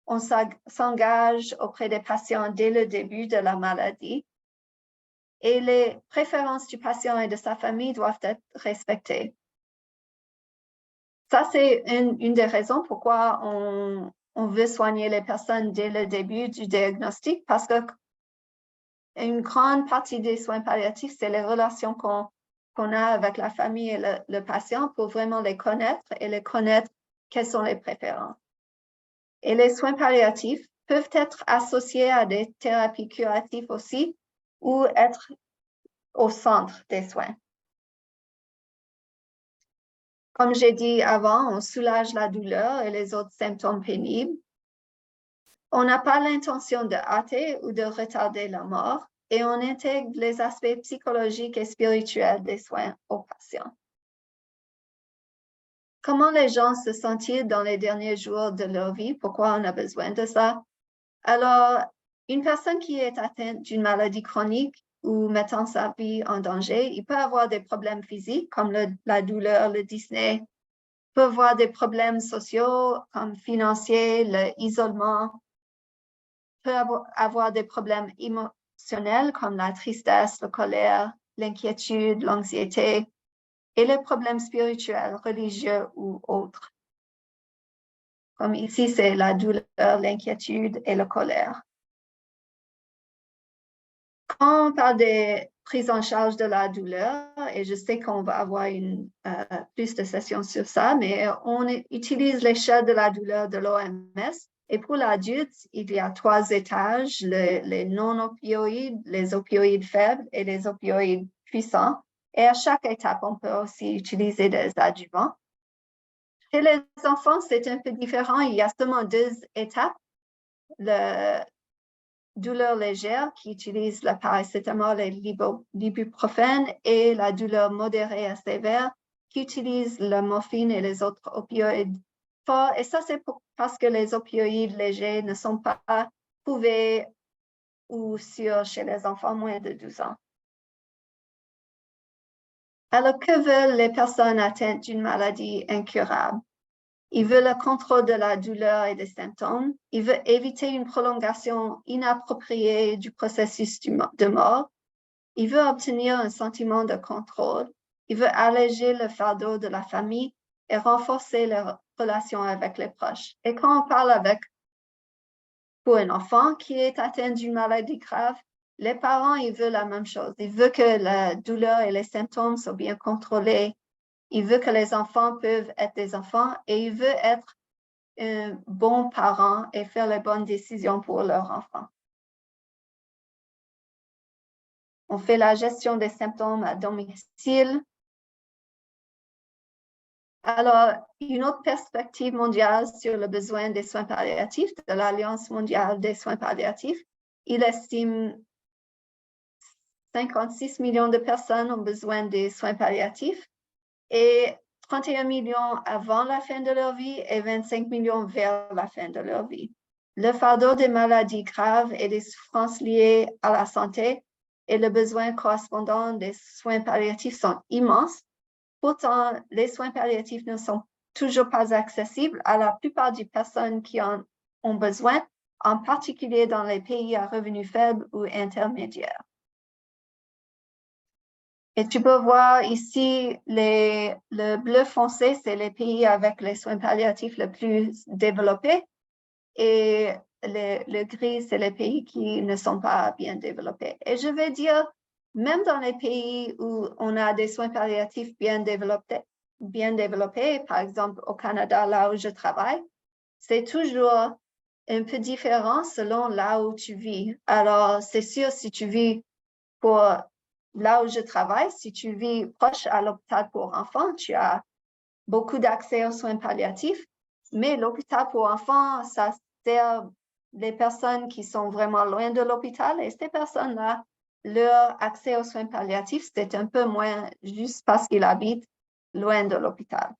On s'engage auprès des patients dès le début de la maladie et les préférences du patient et de sa famille doivent être respectées. Ça, c'est une des raisons pourquoi on veut soigner les personnes dès le début du diagnostic, parce que une grande partie des soins palliatifs, c'est les relations qu'on a avec la famille et le patient pour vraiment les connaître et les connaître quelles sont les préférences. Et les soins palliatifs peuvent être associés à des thérapies curatives aussi ou être au centre des soins. Comme j'ai dit avant, on soulage la douleur et les autres symptômes pénibles. On n'a pas l'intention de hâter ou de retarder la mort et on intègre les aspects psychologiques et spirituels des soins aux patients. Comment les gens se sentent-ils dans les derniers jours de leur vie? Pourquoi on a besoin de ça? Alors, une personne qui est atteinte d'une maladie chronique ou mettant sa vie en danger, il peut avoir des problèmes physiques comme la douleur, le dyspnée, peut avoir des problèmes sociaux comme financiers, l'isolement, peut avoir des problèmes émotionnels comme la tristesse, la colère, l'inquiétude, l'anxiété et les problèmes spirituels, religieux ou autres. Comme ici, c'est la douleur, l'inquiétude et la colère. Quand on parle des prises en charge de la douleur, et je sais qu'on va avoir plus de sessions sur ça, mais on utilise l'échelle de la douleur de l'OMS. Et pour l'adulte, il y a 3 étages, les non-opioïdes, les opioïdes faibles et les opioïdes puissants. Et à chaque étape, on peut aussi utiliser des adjuvants. Chez les enfants, c'est un peu différent. Il y a seulement 2 étapes. La douleur légère qui utilise le paracétamol et l'ibuprofène et la douleur modérée à sévère qui utilise la morphine et les autres opioïdes forts. Et ça, c'est parce que les opioïdes légers ne sont pas prouvés ou sûrs chez les enfants moins de 12 ans. Alors, que veulent les personnes atteintes d'une maladie incurable? Ils veulent le contrôle de la douleur et des symptômes. Ils veulent éviter une prolongation inappropriée du processus de mort. Ils veulent obtenir un sentiment de contrôle. Ils veulent alléger le fardeau de la famille et renforcer leurs relations avec les proches. Et quand on parle pour un enfant qui est atteint d'une maladie grave, les parents, ils veulent la même chose. Ils veulent que la douleur et les symptômes soient bien contrôlés. Ils veulent que les enfants peuvent être des enfants et ils veulent être un bon parent et faire les bonnes décisions pour leurs enfants. On fait la gestion des symptômes à domicile. Alors, une autre perspective mondiale sur le besoin des soins palliatifs de l'Alliance mondiale des soins palliatifs, il estime 56 millions de personnes ont besoin des soins palliatifs et 31 millions avant la fin de leur vie et 25 millions vers la fin de leur vie. Le fardeau des maladies graves et des souffrances liées à la santé et le besoin correspondant des soins palliatifs sont immenses. Pourtant, les soins palliatifs ne sont toujours pas accessibles à la plupart des personnes qui en ont besoin, en particulier dans les pays à revenus faibles ou intermédiaires. Et tu peux voir ici, le bleu foncé, c'est les pays avec les soins palliatifs les plus développés. Et le gris, c'est les pays qui ne sont pas bien développés. Et je vais dire, même dans les pays où on a des soins palliatifs bien développés, par exemple au Canada, là où je travaille, c'est toujours un peu différent selon là où tu vis. Alors, c'est sûr, si tu vis pour là où je travaille, si tu vis proche à l'hôpital pour enfants, tu as beaucoup d'accès aux soins palliatifs, mais l'hôpital pour enfants, ça sert les personnes qui sont vraiment loin de l'hôpital et ces personnes-là, leur accès aux soins palliatifs, c'est un peu moins juste parce qu'ils habitent loin de l'hôpital.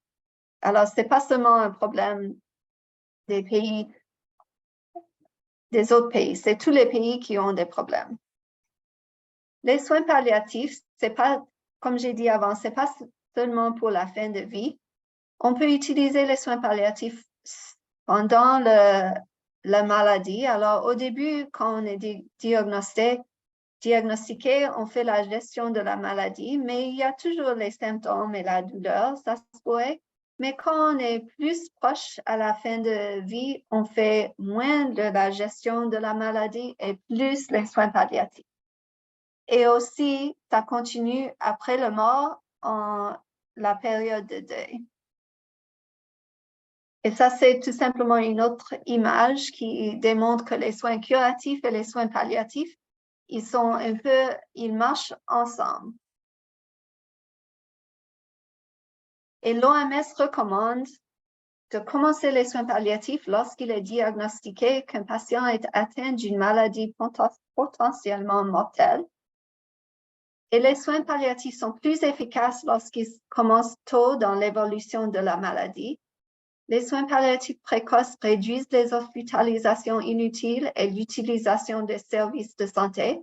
Alors, ce n'est pas seulement un problème des pays, des autres pays. C'est tous les pays qui ont des problèmes. Les soins palliatifs, c'est pas, comme j'ai dit avant, c'est pas seulement pour la fin de vie. On peut utiliser les soins palliatifs pendant la maladie. Alors, au début, quand on est diagnostiqué, on fait la gestion de la maladie, mais il y a toujours les symptômes et la douleur, ça se pourrait. Mais quand on est plus proche à la fin de vie, on fait moins de la gestion de la maladie et plus les soins palliatifs. Et aussi, ça continue après la mort en la période de deuil. Et ça, c'est tout simplement une autre image qui démontre que les soins curatifs et les soins palliatifs, ils marchent ensemble. Et l'OMS recommande de commencer les soins palliatifs lorsqu'il est diagnostiqué qu'un patient est atteint d'une maladie potentiellement mortelle. Et les soins palliatifs sont plus efficaces lorsqu'ils commencent tôt dans l'évolution de la maladie. Les soins palliatifs précoces réduisent les hospitalisations inutiles et l'utilisation des services de santé.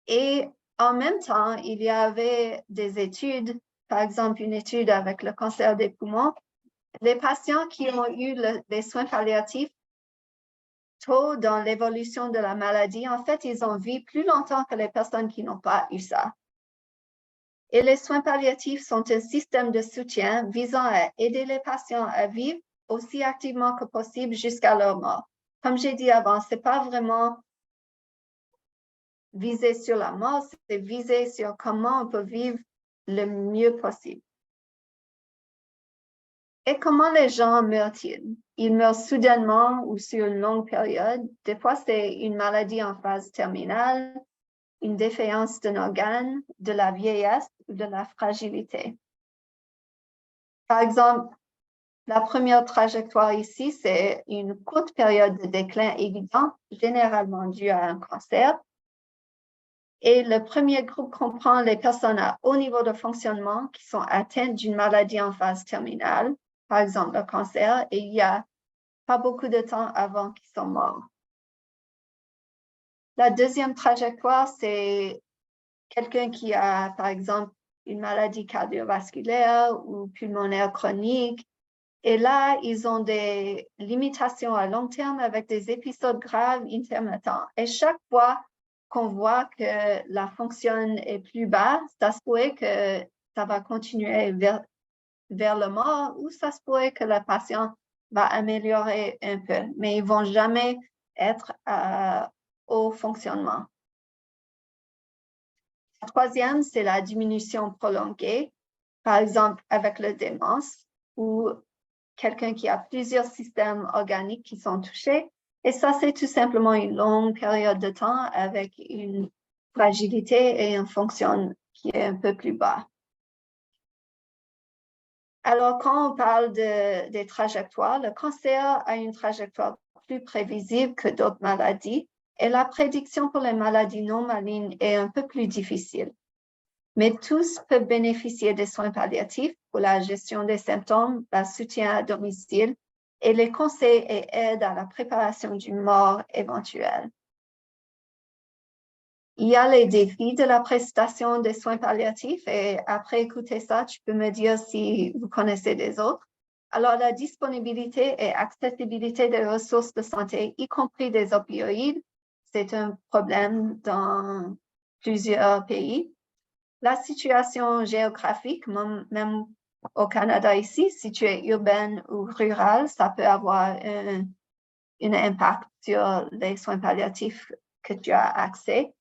Et en même temps, il y avait des études, par exemple une étude avec le cancer des poumons. Les patients qui ont eu les soins palliatifs tôt dans l'évolution de la maladie, en fait, ils ont vécu plus longtemps que les personnes qui n'ont pas eu ça. Et les soins palliatifs sont un système de soutien visant à aider les patients à vivre aussi activement que possible jusqu'à leur mort. Comme j'ai dit avant, ce n'est pas vraiment visé sur la mort, c'est visé sur comment on peut vivre le mieux possible. Et comment les gens meurent-ils? Ils meurent soudainement ou sur une longue période. Des fois, c'est une maladie en phase terminale, une défaillance d'un organe, de la vieillesse ou de la fragilité. Par exemple, la première trajectoire ici, c'est une courte période de déclin évident, généralement due à un cancer. Et le premier groupe comprend les personnes à haut niveau de fonctionnement qui sont atteintes d'une maladie en phase terminale, par exemple le cancer, et il n'y a pas beaucoup de temps avant qu'ils sont morts. La deuxième trajectoire, c'est quelqu'un qui a, par exemple, une maladie cardiovasculaire ou pulmonaire chronique. Et là, ils ont des limitations à long terme avec des épisodes graves intermittents. Et chaque fois qu'on voit que la fonction est plus bas, ça se pourrait que ça va continuer vers le mort ou ça se pourrait que le patient va améliorer un peu, mais ils ne vont jamais être au fonctionnement. La troisième, c'est la diminution prolongée, par exemple avec la démence ou quelqu'un qui a plusieurs systèmes organiques qui sont touchés. Et ça, c'est tout simplement une longue période de temps avec une fragilité et une fonction qui est un peu plus bas. Alors, quand on parle des trajectoires, le cancer a une trajectoire plus prévisible que d'autres maladies et la prédiction pour les maladies non malignes est un peu plus difficile. Mais tous peuvent bénéficier des soins palliatifs pour la gestion des symptômes, le soutien à domicile et les conseils et aides à la préparation d'une mort éventuelle. Il y a les défis de la prestation des soins palliatifs et après écouter ça, tu peux me dire si vous connaissez des autres. Alors, la disponibilité et accessibilité des ressources de santé, y compris des opioïdes, c'est un problème dans plusieurs pays. La situation géographique, même au Canada ici, si tu es urbaine ou rurale, ça peut avoir un impact sur les soins palliatifs que tu as accès.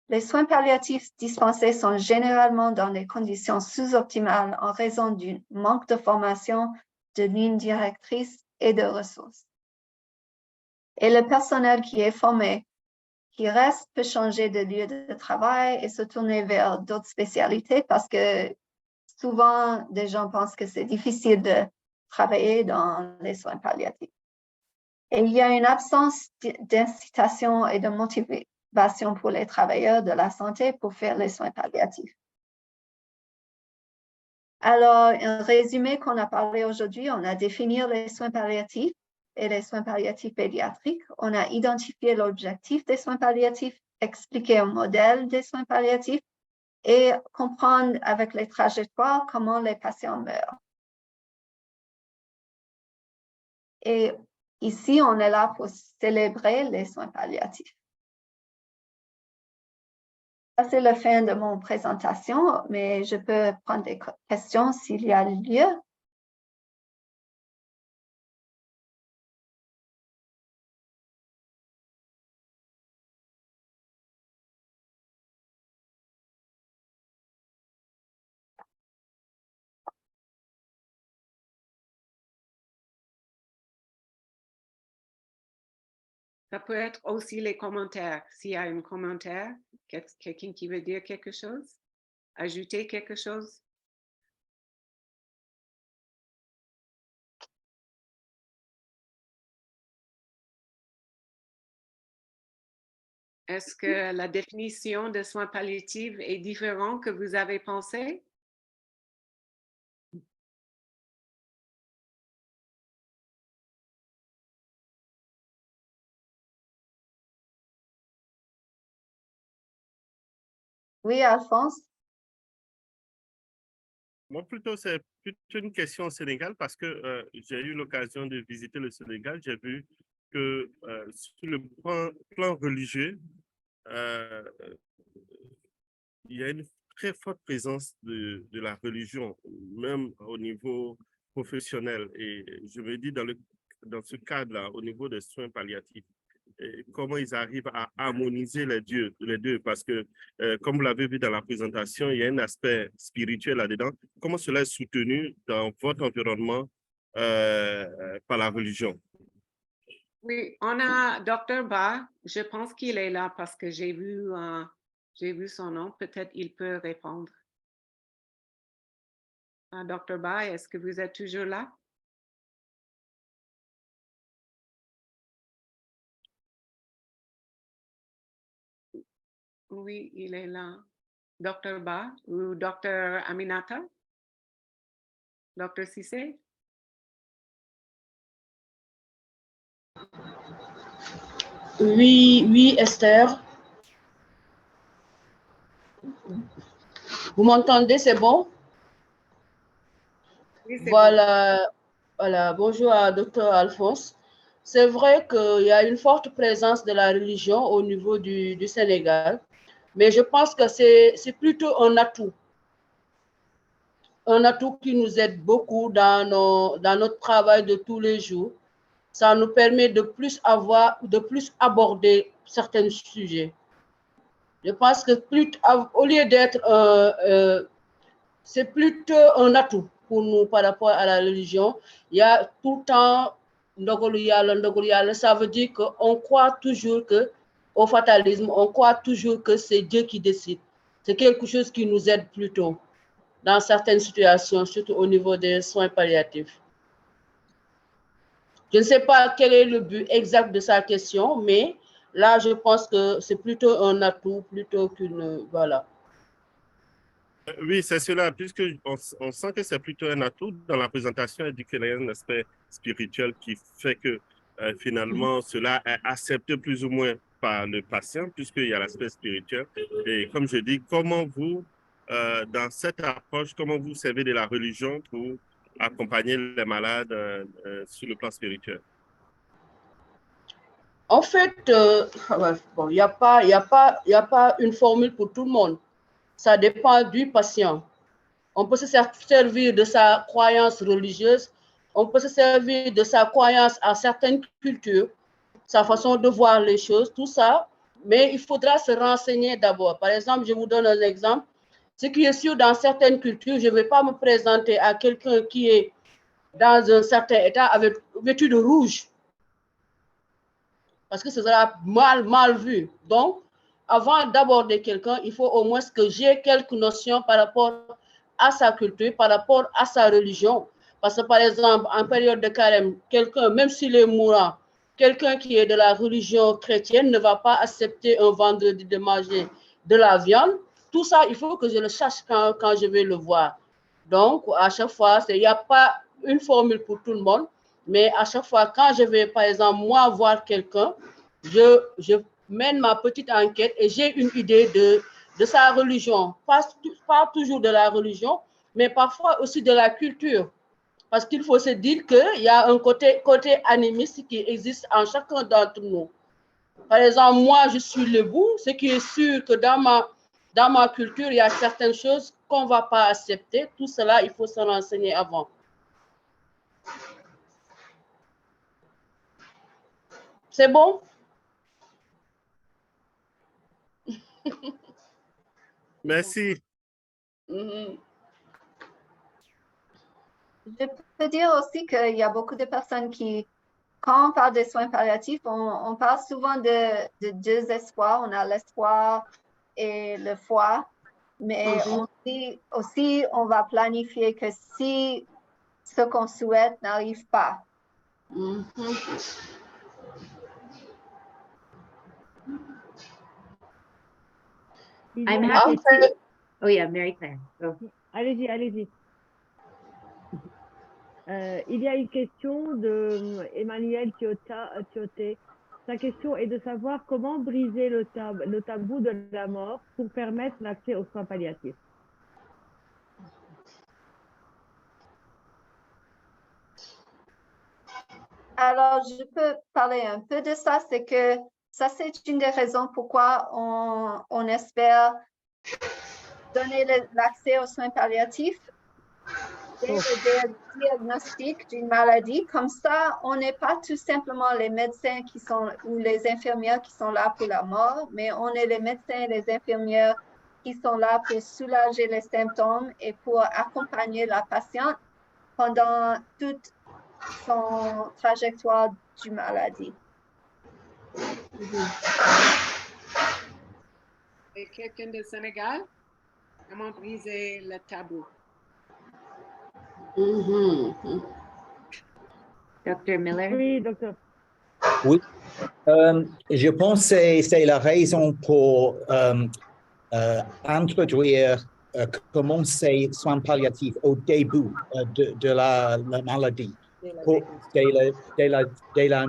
Les soins palliatifs dispensés sont généralement dans des conditions sous-optimales en raison du manque de formation, de lignes directrices et de ressources. Et le personnel qui est formé, qui reste, peut changer de lieu de travail et se tourner vers d'autres spécialités parce que souvent, des gens pensent que c'est difficile de travailler dans les soins palliatifs. Et il y a une absence d'incitation et de motivation pour les travailleurs de la santé pour faire les soins palliatifs. Alors, un résumé qu'on a parlé aujourd'hui, on a défini les soins palliatifs. et les soins palliatifs pédiatriques. On a identifié l'objectif des soins palliatifs, expliqué un modèle des soins palliatifs et comprendre avec les trajectoires comment les patients meurent. Et ici, on est là pour célébrer les soins palliatifs. Ça, c'est la fin de mon présentation, mais je peux prendre des questions s'il y a lieu. Ça peut être aussi les commentaires. S'il y a un commentaire, quelqu'un qui veut dire quelque chose, ajouter quelque chose. Est-ce que la définition de soins palliatifs est différente que vous avez pensé? Oui, Alphonse? Moi, plutôt, c'est plutôt une question au Sénégal parce que j'ai eu l'occasion de visiter le Sénégal. J'ai vu que sur le plan religieux, il y a une très forte présence de la religion, même au niveau professionnel. Et je me dis, dans ce cadre-là, au niveau des soins palliatifs, et comment ils arrivent à harmoniser les deux, parce que, comme vous l'avez vu dans la présentation, il y a un aspect spirituel là-dedans. Comment cela est soutenu dans votre environnement par la religion? Oui, on a Dr. Ba. Je pense qu'il est là parce que j'ai vu son nom. Peut-être il peut répondre. Dr. Ba, est-ce que vous êtes toujours là? Oui, il est là. Dr. Ba ou Dr. Aminata? Dr. Cissé? Oui, Esther. Vous m'entendez, c'est bon? Oui, c'est voilà, voilà. Bonjour à Dr. Alphonse. C'est vrai qu'il y a une forte présence de la religion au niveau du Sénégal, mais je pense que c'est plutôt un atout. Un atout qui nous aide beaucoup dans notre travail de tous les jours. Ça nous permet de plus aborder certains sujets. Je pense que au lieu d'être c'est plutôt un atout pour nous par rapport à la religion. Il y a tout le temps ça veut dire qu'on croit toujours au fatalisme, on croit toujours que c'est Dieu qui décide. C'est quelque chose qui nous aide plutôt dans certaines situations, surtout au niveau des soins palliatifs. Je ne sais pas quel est le but exact de sa question, mais là, je pense que c'est plutôt un atout, plutôt qu'une... Voilà. Oui, c'est cela, puisqu'on sent que c'est plutôt un atout. Dans la présentation, elle dit qu'il y a un aspect spirituel qui fait que finalement, cela est accepté plus ou moins par le patient, puisqu'il y a l'aspect spirituel. Et comme je dis, comment vous, dans cette approche, comment vous servez de la religion pour accompagner les malades sur le plan spirituel? En fait, bon, il n'y a pas une formule pour tout le monde. Ça dépend du patient. On peut se servir de sa croyance religieuse, on peut se servir de sa croyance à certaines cultures, sa façon de voir les choses, tout ça, mais il faudra se renseigner d'abord. Par exemple, je vous donne un exemple. Ce qui est sûr, dans certaines cultures, je ne vais pas me présenter à quelqu'un qui est dans un certain état avec vêtu de rouge, parce que ce sera mal vu. Donc, avant d'aborder quelqu'un, il faut au moins que j'ai quelques notions par rapport à sa culture, par rapport à sa religion. Parce que, par exemple, en période de carême, quelqu'un, même s'il est mourant, quelqu'un qui est de la religion chrétienne ne va pas accepter un vendredi de manger de la viande. Tout ça, il faut que je le sache quand je vais le voir. Donc, à chaque fois, il n'y a pas une formule pour tout le monde, Mais à chaque fois, quand je vais, par exemple, moi, voir quelqu'un, je mène ma petite enquête et j'ai une idée de sa religion. Pas toujours de la religion, mais parfois aussi de la culture. Parce qu'il faut se dire qu'il y a un côté animiste qui existe en chacun d'entre nous. Par exemple, moi, je suis Lebou, ce qui est sûr que dans ma culture, il y a certaines choses qu'on ne va pas accepter. Tout cela, il faut s'en renseigner avant. C'est bon? Merci. Je peux dire aussi qu'il y a beaucoup de personnes qui, quand on parle des soins palliatifs, on parle souvent de deux espoirs. On a l'espoir et le foi, mais aussi, on va planifier que si ce qu'on souhaite n'arrive pas. I'm happy to. Oh yeah, Mary Claire. Go. Allez-y, allez-y. Il y a une question de Emmanuel Thioté. Sa question est de savoir comment briser le tabou de la mort pour permettre l'accès aux soins palliatifs. Alors, je peux parler un peu de ça. C'est que ça, c'est une des raisons pourquoi on espère donner l'accès aux soins palliatifs dès le diagnostic d'une maladie. Comme ça, on n'est pas tout simplement les médecins ou les infirmières qui sont là pour la mort, mais on est les médecins et les infirmières qui sont là pour soulager les symptômes et pour accompagner la patiente pendant toute son trajectoire du maladie. Et quelqu'un du Sénégal, comment briser le tabou? Dr. Miller? Oui, docteur. Oui, je pense que c'est la raison pour introduire, commencer soins palliatifs au début de la maladie, dès la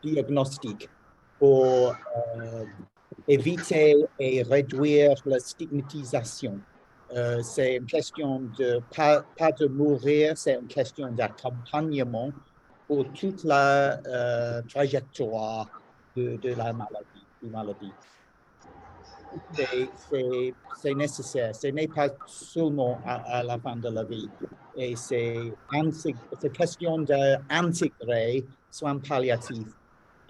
diagnostic, pour éviter et réduire la stigmatisation. C'est une question de pas de mourir, c'est une question d'accompagnement pour toute la trajectoire de la maladie. C'est nécessaire. Ce n'est pas seulement à la fin de la vie. Et c'est question d'intégrer soins palliatifs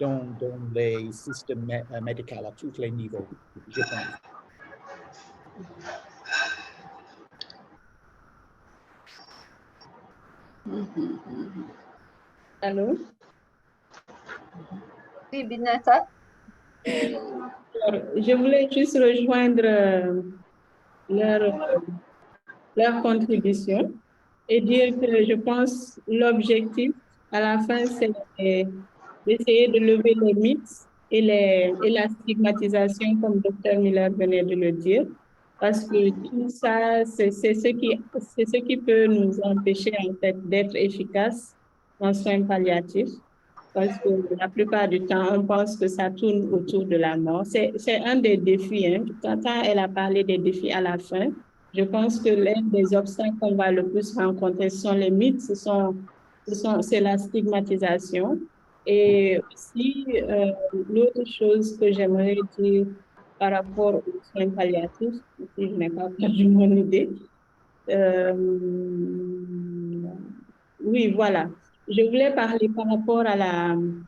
dans les systèmes médicaux à tous les niveaux, je pense. Allô? Oui, Binata. Je voulais juste rejoindre leur contribution et dire que je pense l'objectif à la fin, c'est d'essayer de lever les mythes et la stigmatisation, comme Dr. Miller venait de le dire, parce que tout ça, c'est ce qui peut nous empêcher en fait d'être efficaces en soins palliatifs. Parce que la plupart du temps, on pense que ça tourne autour de la mort. C'est un des défis. Hein. Quand elle a parlé des défis à la fin, je pense que l'un des obstacles qu'on va le plus rencontrer sont les mythes, c'est la stigmatisation. Et aussi, l'autre chose que j'aimerais dire par rapport aux soins palliatifs, si je n'ai pas perdu mon idée, oui, voilà. Je voulais parler par rapport à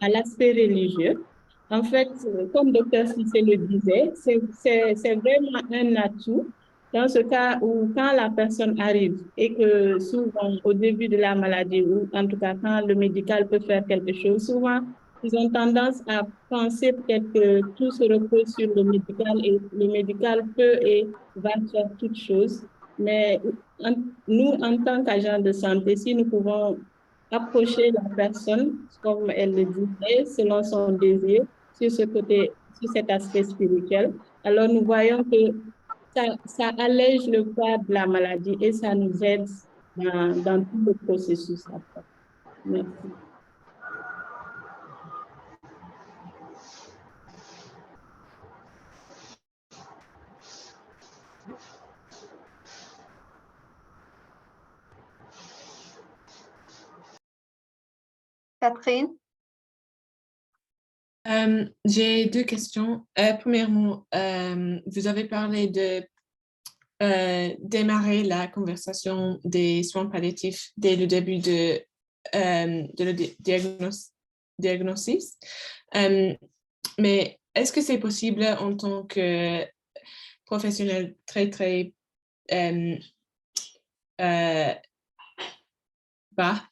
l'aspect religieux. En fait, comme Dr. Cissé le disait, c'est vraiment un atout dans ce cas où quand la personne arrive et que souvent au début de la maladie, ou en tout cas quand le médical peut faire quelque chose, souvent ils ont tendance à penser peut-être que tout se repose sur le médical et le médical peut et va faire toutes choses. Mais nous, en tant qu'agents de santé, si nous pouvons approcher la personne, comme elle le disait, selon son désir, sur cet aspect spirituel, alors nous voyons que ça allège le poids de la maladie et ça nous aide dans tout le processus après. Merci. Catherine? J'ai deux questions. Premièrement, vous avez parlé de démarrer la conversation des soins palliatifs dès le début de le diagnostic. Mais est-ce que c'est possible en tant que professionnel très bas,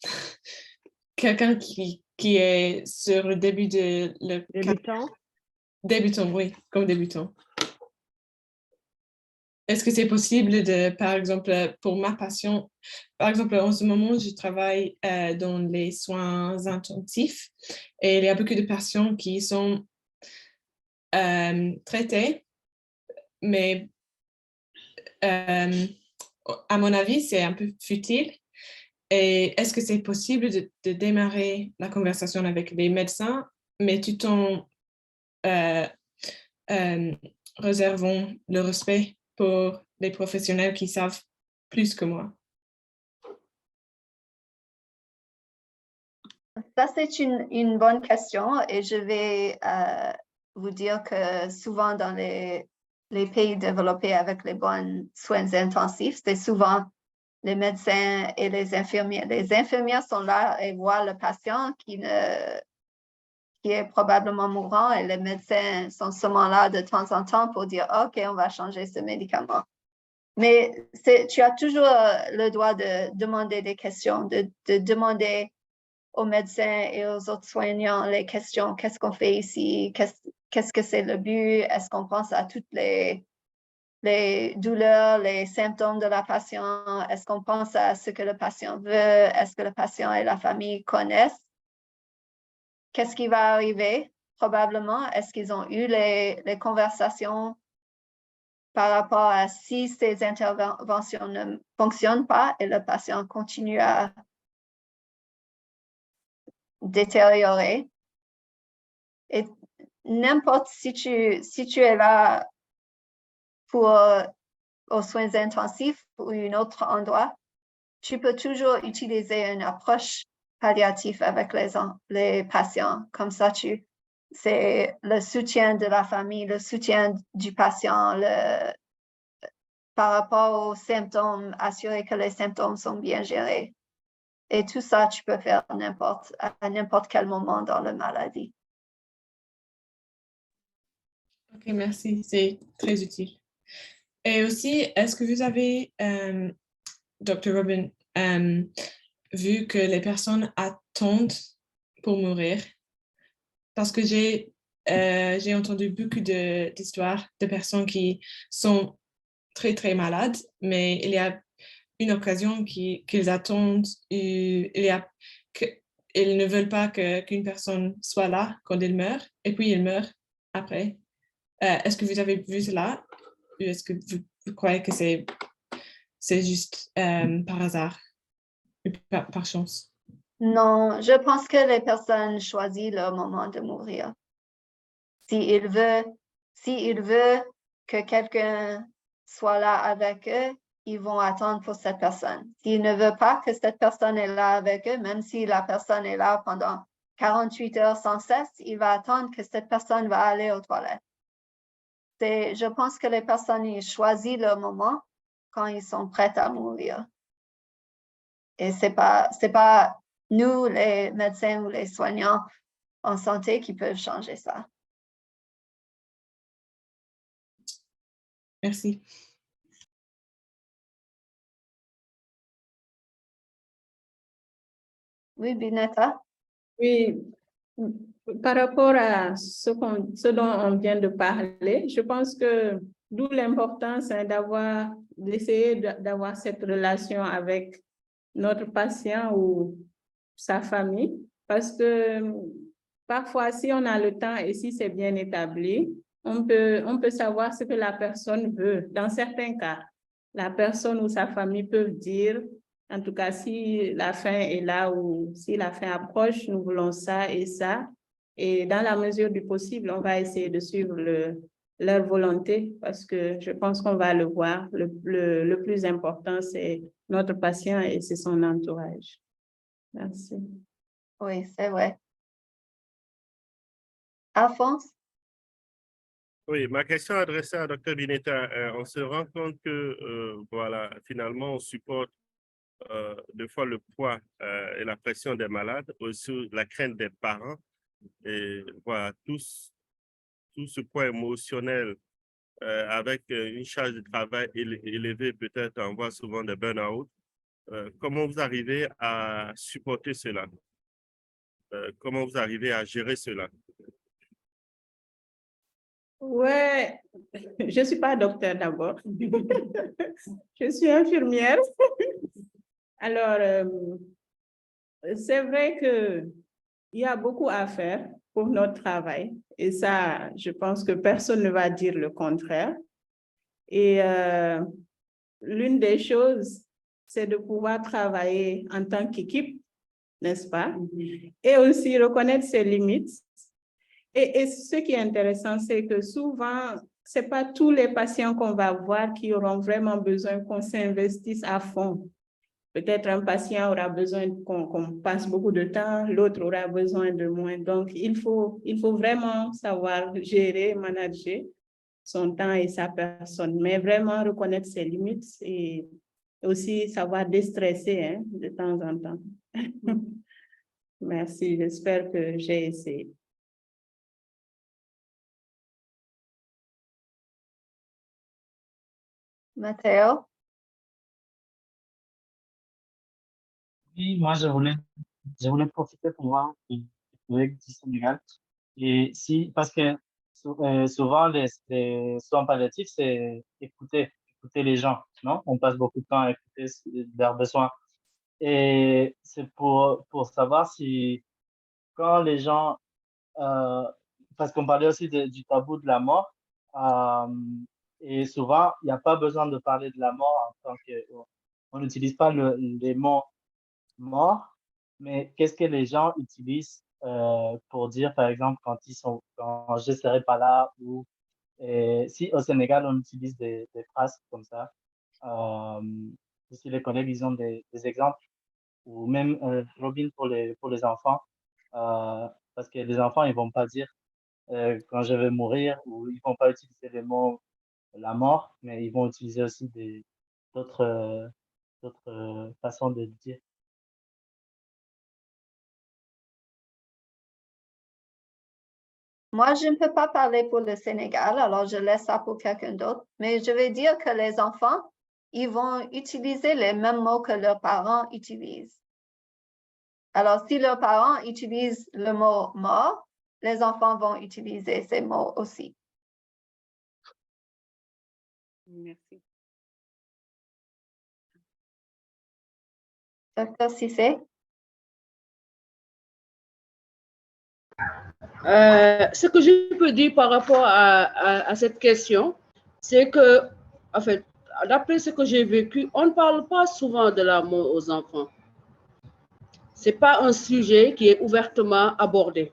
quelqu'un qui est sur le début de le débutant, oui, comme débutant. Est-ce que c'est possible de, par exemple, pour ma passion, par exemple, en ce moment, je travaille dans les soins intensifs et il y a beaucoup de patients qui sont traités, mais à mon avis, c'est un peu futile. Et est-ce que c'est possible de démarrer la conversation avec les médecins, mais tout en réservant le respect pour les professionnels qui savent plus que moi? Ça, c'est une bonne question et je vais vous dire que souvent dans les pays développés avec les bons soins intensifs, c'est souvent les médecins et les infirmières. Les infirmières sont là et voient le patient qui est probablement mourant et les médecins sont seulement là de temps en temps pour dire « OK, on va changer ce médicament ». Mais tu as toujours le droit de demander des questions, de demander aux médecins et aux autres soignants les questions. Qu'est-ce qu'on fait ici? Qu'est-ce que c'est le but? Est-ce qu'on pense à toutes les douleurs, les symptômes de la patient? Est-ce qu'on pense à ce que le patient veut? Est-ce que le patient et la famille connaissent? Qu'est-ce qui va arriver? Probablement, est-ce qu'ils ont eu les conversations par rapport à si ces interventions ne fonctionnent pas et le patient continue à détériorer? Et n'importe si tu es là aux soins intensifs ou un autre endroit, tu peux toujours utiliser une approche palliative avec les patients. Comme ça, c'est le soutien de la famille, le soutien du patient, par rapport aux symptômes, assurer que les symptômes sont bien gérés. Et tout ça, tu peux faire à n'importe quel moment dans la maladie. Ok, merci, c'est très utile. Et aussi, est-ce que vous avez, Dr. Robin, vu que les personnes attendent pour mourir? Parce que j'ai entendu beaucoup d'histoires de personnes qui sont très malades, mais il y a une occasion qu'ils attendent, ils ne veulent pas qu'une personne soit là quand ils meurent, et puis ils meurent après. Est-ce que vous avez vu cela? Ou est-ce que vous croyez que c'est juste par hasard, ou par chance? Non, je pense que les personnes choisissent leur moment de mourir. S'ils veulent que quelqu'un soit là avec eux, ils vont attendre pour cette personne. S'ils ne veulent pas que cette personne est là avec eux, même si la personne est là pendant 48 heures sans cesse, il va attendre que cette personne va aller aux toilettes. Je pense que les personnes ils choisissent leur moment quand ils sont prêts à mourir. Et c'est pas nous, les médecins ou les soignants en santé, qui peuvent changer ça. Merci. Oui, Bineta? Oui, par rapport à ce dont on vient de parler, je pense que d'où l'importance d'essayer d'avoir cette relation avec notre patient ou sa famille, parce que parfois, si on a le temps et si c'est bien établi, on peut savoir ce que la personne veut. Dans certains cas, la personne ou sa famille peuvent dire, en tout cas, si la fin est là ou si la fin approche, nous voulons ça et ça. Et dans la mesure du possible, on va essayer de suivre leur volonté parce que je pense qu'on va le voir. Le plus important, c'est notre patient et c'est son entourage. Merci. Oui, c'est vrai. Alphonse? Oui, ma question adressée à Dr. Bineta, on se rend compte que, voilà, finalement, on supporte des fois le poids et la pression des malades, aussi la crainte des parents, et voilà, tout ce poids émotionnel avec une charge de travail élevée, peut-être on voit souvent des burn-out. Comment vous arrivez à supporter cela? Comment vous arrivez à gérer cela? Ouais, je ne suis pas docteur d'abord. Je suis infirmière. Alors, c'est vrai qu'il y a beaucoup à faire pour notre travail. Et ça, je pense que personne ne va dire le contraire. Et l'une des choses, c'est de pouvoir travailler en tant qu'équipe, n'est-ce pas? Et aussi reconnaître ses limites. Et ce qui est intéressant, c'est que souvent, ce n'est pas tous les patients qu'on va voir qui auront vraiment besoin qu'on s'investisse à fond. Peut-être un patient aura besoin qu'on passe beaucoup de temps, l'autre aura besoin de moins. Donc, il faut vraiment savoir gérer, manager son temps et sa personne, mais vraiment reconnaître ses limites et aussi savoir déstresser hein, de temps en temps. Merci, j'espère que j'ai essayé. Matteo? Oui, moi, je voulais profiter pour voir le collègue du Sénégal. Et si, parce que souvent, les soins palliatifs, c'est écouter les gens, non? On passe beaucoup de temps à écouter leurs besoins. Et c'est pour savoir si, quand les gens, parce qu'on parlait aussi du tabou de la mort, et souvent, il n'y a pas besoin de parler de la mort en tant que, on n'utilise pas les mots mort, mais qu'est-ce que les gens utilisent pour dire, par exemple, quand je ne serai pas là, ou si au Sénégal, on utilise des phrases comme ça, si les collègues, ils ont des exemples, ou même Robin pour les enfants, parce que les enfants, ils ne vont pas dire quand je vais mourir, ou ils ne vont pas utiliser les mots la mort, mais ils vont utiliser aussi d'autres façons de le dire. Moi, je ne peux pas parler pour le Sénégal, alors je laisse ça pour quelqu'un d'autre. Mais je vais dire que les enfants, ils vont utiliser les mêmes mots que leurs parents utilisent. Alors, si leurs parents utilisent le mot mort, les enfants vont utiliser ces mots aussi. Merci. Docteur Cissé? Ce que je peux dire par rapport à cette question, c'est que, en fait, d'après ce que j'ai vécu, on ne parle pas souvent de la mort aux enfants. Ce n'est pas un sujet qui est ouvertement abordé,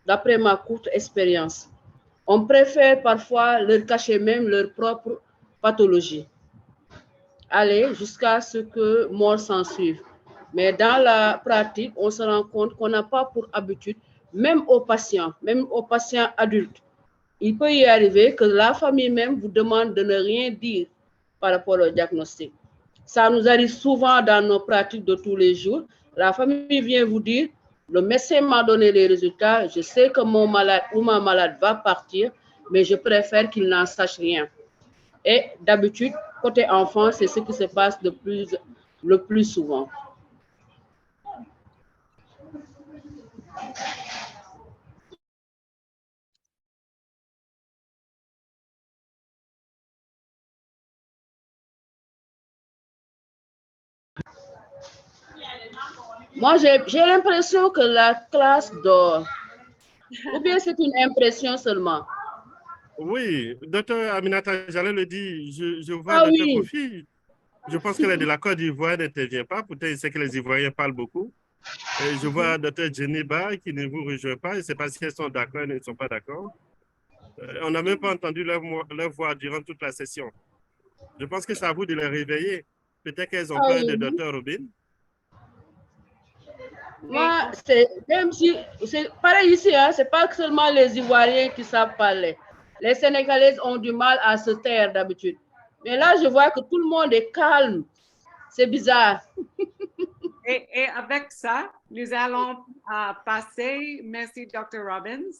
d'après ma courte expérience. On préfère parfois leur cacher même leur propre pathologie, aller jusqu'à ce que mort s'en suive. Mais dans la pratique, on se rend compte qu'on n'a pas pour habitude, même aux patients adultes, il peut y arriver que la famille même vous demande de ne rien dire par rapport au diagnostic. Ça nous arrive souvent dans nos pratiques de tous les jours. La famille vient vous dire, le médecin m'a donné les résultats, je sais que mon malade ou ma malade va partir, mais je préfère qu'il n'en sache rien. Et d'habitude, côté enfant, c'est ce qui se passe le plus souvent. Moi, j'ai l'impression que la classe dort. Ou bien c'est une impression seulement. Oui, docteur Aminata, j'allais le dire, je vois docteur Kofi. Je pense qu'elle est de la Côte d'Ivoire, elle n'intervient pas. Peut-être il sait que les Ivoiriens parlent beaucoup. Et je vois docteur Djeniba qui ne vous rejoint pas. Je ne sais pas si elles sont d'accord, elles ne sont pas d'accord. On n'a même pas entendu leur voix durant toute la session. Je pense que c'est à vous de les réveiller. Peut-être qu'elles ont peur de docteur Robin. Moi, c'est même si c'est pareil ici, hein, c'est pas seulement les Ivoiriens qui savent parler. Les Sénégalaises ont du mal à se taire d'habitude. Mais là, je vois que tout le monde est calme. C'est bizarre. Et avec ça, nous allons passer, merci Dr. Robbins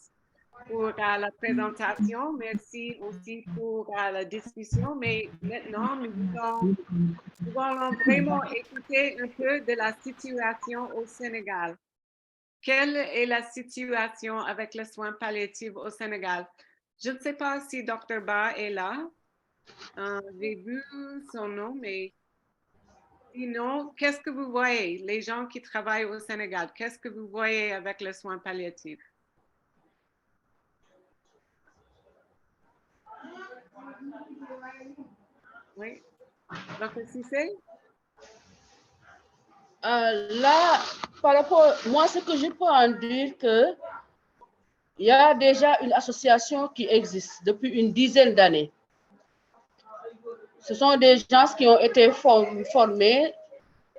pour la présentation, merci aussi pour la discussion, mais maintenant nous allons vraiment écouter un peu de la situation au Sénégal. Quelle est la situation avec les soins palliatifs au Sénégal? Je ne sais pas si Dr. Ba est là. J'ai vu son nom, mais sinon, qu'est-ce que vous voyez, les gens qui travaillent au Sénégal, qu'est-ce que vous voyez avec les soins palliatifs? Oui. Dr. Cissé? Là, par rapport, moi, ce que je peux en dire que il y a déjà une association qui existe depuis une dizaine d'années. Ce sont des gens qui ont été formés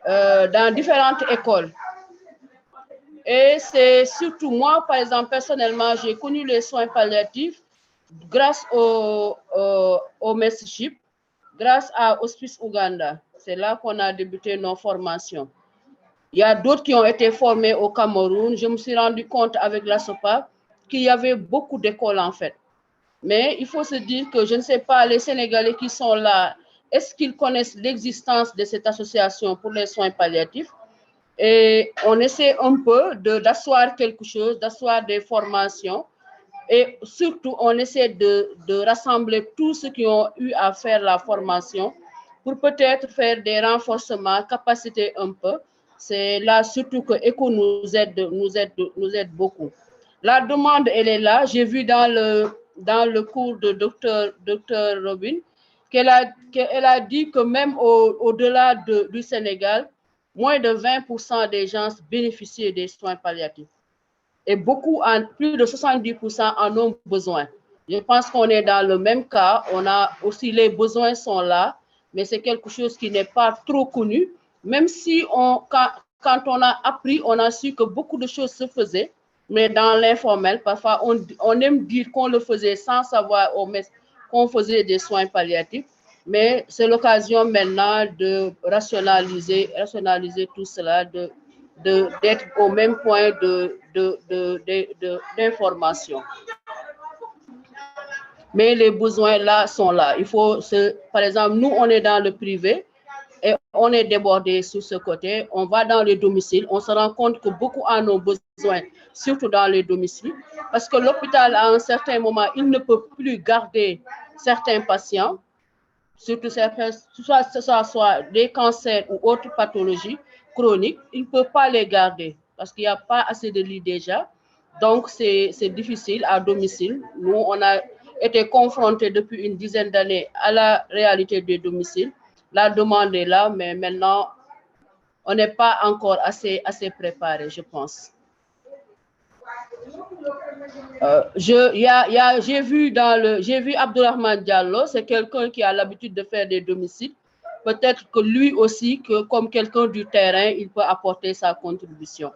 dans différentes écoles. Et c'est surtout moi, par exemple, personnellement, j'ai connu les soins palliatifs grâce au Mentorship, grâce à Hospice Ouganda. C'est là qu'on a débuté nos formations. Il y a d'autres qui ont été formés au Cameroun. Je me suis rendu compte avec la SOPA qu'il y avait beaucoup d'écoles en fait. Mais il faut se dire que je ne sais pas, les Sénégalais qui sont là, est-ce qu'ils connaissent l'existence de cette association pour les soins palliatifs? Et on essaie un peu d'asseoir quelque chose, d'asseoir des formations. Et surtout, on essaie de rassembler tous ceux qui ont eu à faire la formation pour peut-être faire des renforcements, capaciter un peu. C'est là surtout que ECHO nous aide beaucoup. La demande, elle est là. J'ai vu dans le cours de Dr. Robin qu'elle a dit que même au-delà du Sénégal, moins de 20% des gens bénéficient des soins palliatifs. Et beaucoup, plus de 70% en ont besoin. Je pense qu'on est dans le même cas. On a aussi, les besoins sont là, mais c'est quelque chose qui n'est pas trop connu. Même si quand on a appris, on a su que beaucoup de choses se faisaient, mais dans l'informel, parfois, on aime dire qu'on le faisait sans savoir qu'on faisait des soins palliatifs. Mais c'est l'occasion maintenant de rationaliser tout cela, d'être au même point d'information. Mais les besoins là sont là. Il faut, par exemple, nous, on est dans le privé et on est débordé sur ce côté. On va dans les domiciles. On se rend compte que beaucoup en ont besoin, surtout dans les domiciles, parce que l'hôpital, à un certain moment, il ne peut plus garder certains patients, surtout certains, soit des cancers ou autres pathologies chroniques, il ne peut pas les garder parce qu'il n'y a pas assez de lits déjà. Donc, c'est difficile à domicile. Nous, on a été confrontés depuis une dizaine d'années à la réalité des domiciles. La demande est là, mais maintenant, on n'est pas encore assez préparé, je pense. J'ai vu Abdourahmane Diallo, c'est quelqu'un qui a l'habitude de faire des domiciles. Peut-être que lui aussi, comme quelqu'un du terrain, il peut apporter sa contribution.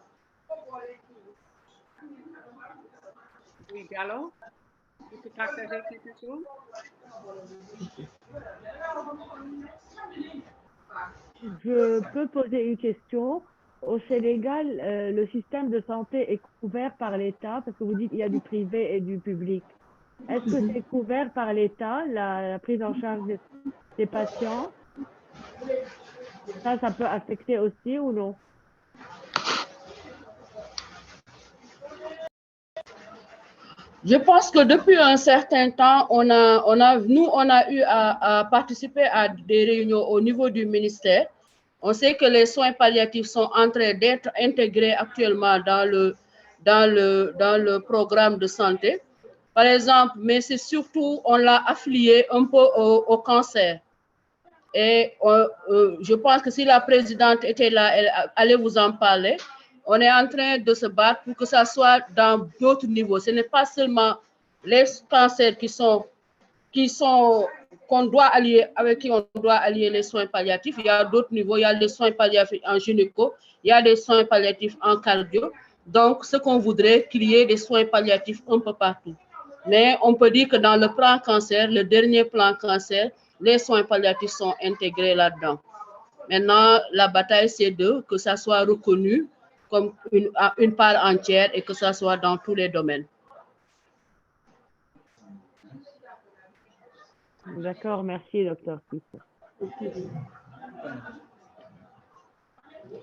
Oui, Diallo, tu peux partager quelque chose? Je peux poser une question. Au Sénégal, le système de santé est couvert par l'État, parce que vous dites qu'il y a du privé et du public. Est-ce que c'est couvert par l'État, la prise en charge des patients? Ça peut affecter aussi ou non? Je pense que depuis un certain temps, on a eu à participer à des réunions au niveau du ministère. On sait que les soins palliatifs sont en train d'être intégrés actuellement dans le programme de santé. Par exemple, mais c'est surtout, on l'a affilié un peu au cancer. Et je pense que si la présidente était là, elle allait vous en parler. On est en train de se battre pour que ça soit dans d'autres niveaux. Ce n'est pas seulement les cancers qui sont avec qui on doit allier les soins palliatifs. Il y a d'autres niveaux, il y a les soins palliatifs en gynéco, il y a des soins palliatifs en cardio. Donc, ce qu'on voudrait, qu'il y ait des soins palliatifs un peu partout. Mais on peut dire que dans le plan cancer, le dernier plan cancer, les soins palliatifs sont intégrés là-dedans. Maintenant, la bataille, c'est que ça soit reconnu comme une part entière et que ça soit dans tous les domaines. D'accord, merci, docteur.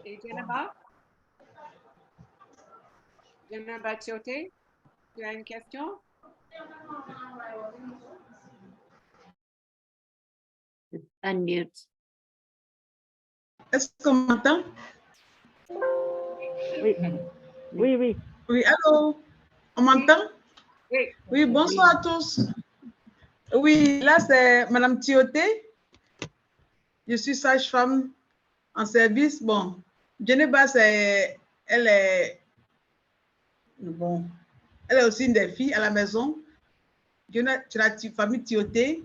Et Jennifer? Jennifer Chioté, tu as une question? Unmute. Est-ce qu'on m'entend? Oui. Oui, oui. Oui, allô? On m'entend? Oui. Oui, bonsoir à tous. Oui, là, c'est Madame Thioté. Je suis sage-femme en service. Bon, Geneba, elle est aussi une des filles à la maison. C'est la famille Thioté.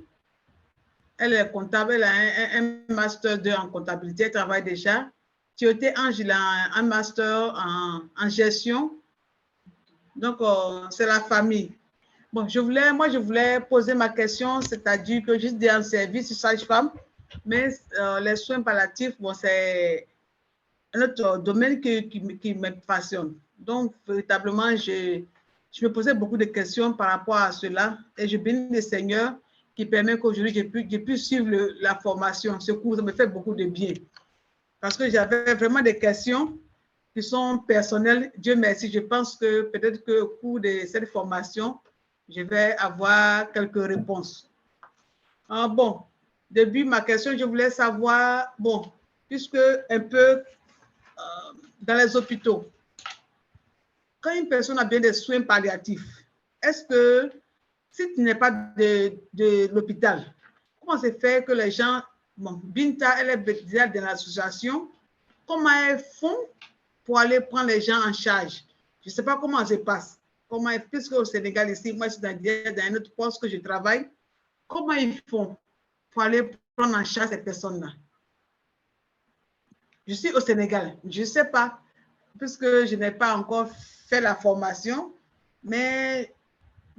Elle est comptable, elle a un master 2 en comptabilité, elle travaille déjà. Thioté Ange, il a un master en gestion. Donc, c'est la famille. Bon, je voulais poser ma question, c'est-à-dire que juste en service sage-femme, mais les soins palliatifs, bon, c'est un autre domaine qui me passionne. Donc, véritablement, je me posais beaucoup de questions par rapport à cela et je bénis le Seigneur qui permet qu'aujourd'hui, j'ai pu suivre la formation. Ce cours, ça me fait beaucoup de bien. Parce que j'avais vraiment des questions qui sont personnelles. Dieu merci, je pense que peut-être qu'au cours de cette formation, je vais avoir quelques réponses. Bon, début, ma question, je voulais savoir, bon, puisque un peu dans les hôpitaux, quand une personne a bien des soins palliatifs, est-ce que si tu n'es pas de l'hôpital, comment se fait que les gens, bon, Binta, elle est déjà dans l'association, comment elles font pour aller prendre les gens en charge? Je ne sais pas comment ça se passe. Puisque au Sénégal, ici, moi, je suis dans un autre poste que je travaille, comment ils font pour aller prendre en charge ces personnes-là? Je suis au Sénégal, je ne sais pas, puisque je n'ai pas encore fait la formation, mais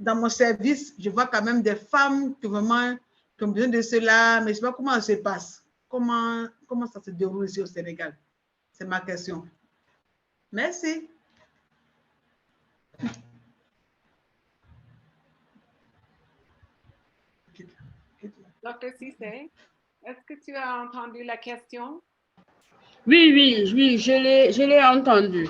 dans mon service, je vois quand même des femmes qui vraiment ont besoin de cela, mais je ne sais pas comment ça se passe. Comment ça se déroule ici au Sénégal? C'est ma question. Merci. Dr. Cissé, est-ce que tu as entendu la question? Oui, je l'ai entendu.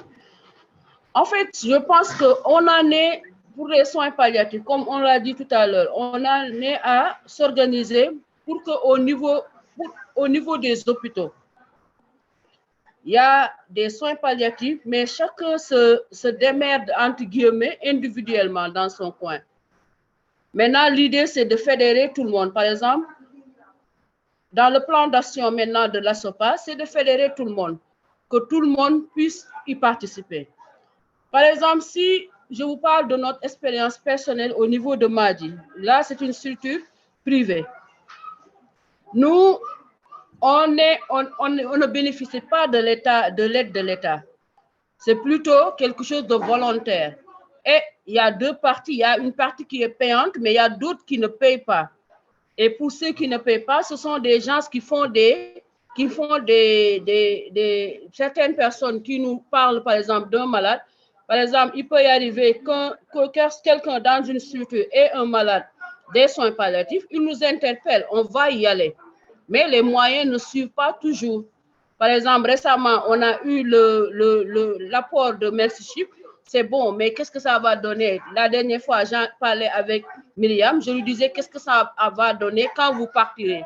En fait, je pense qu'on en est, pour les soins palliatifs, comme on l'a dit tout à l'heure, on en est à s'organiser pour qu'au niveau des hôpitaux, il y a des soins palliatifs, mais chacun se démerde, entre guillemets, individuellement dans son coin. Maintenant, l'idée, c'est de fédérer tout le monde. Par exemple, dans le plan d'action maintenant de la SOPA, c'est de fédérer tout le monde, que tout le monde puisse y participer. Par exemple, si je vous parle de notre expérience personnelle au niveau de Madi, là, c'est une structure privée. Nous, on ne bénéficie pas de l'aide de l'État. C'est plutôt quelque chose de volontaire. Et il y a deux parties. Il y a une partie qui est payante, mais il y a d'autres qui ne payent pas. Et pour ceux qui ne payent pas, ce sont des gens qui font certaines personnes qui nous parlent, par exemple, d'un malade. Par exemple, il peut y arriver que quelqu'un dans une structure ait un malade des soins palliatifs, il nous interpelle, on va y aller. Mais les moyens ne suivent pas toujours. Par exemple, récemment, on a eu l'apport de Mercyship. C'est bon, mais qu'est-ce que ça va donner? La dernière fois, j'en parlais avec Myriam, je lui disais qu'est-ce que ça va donner quand vous partirez.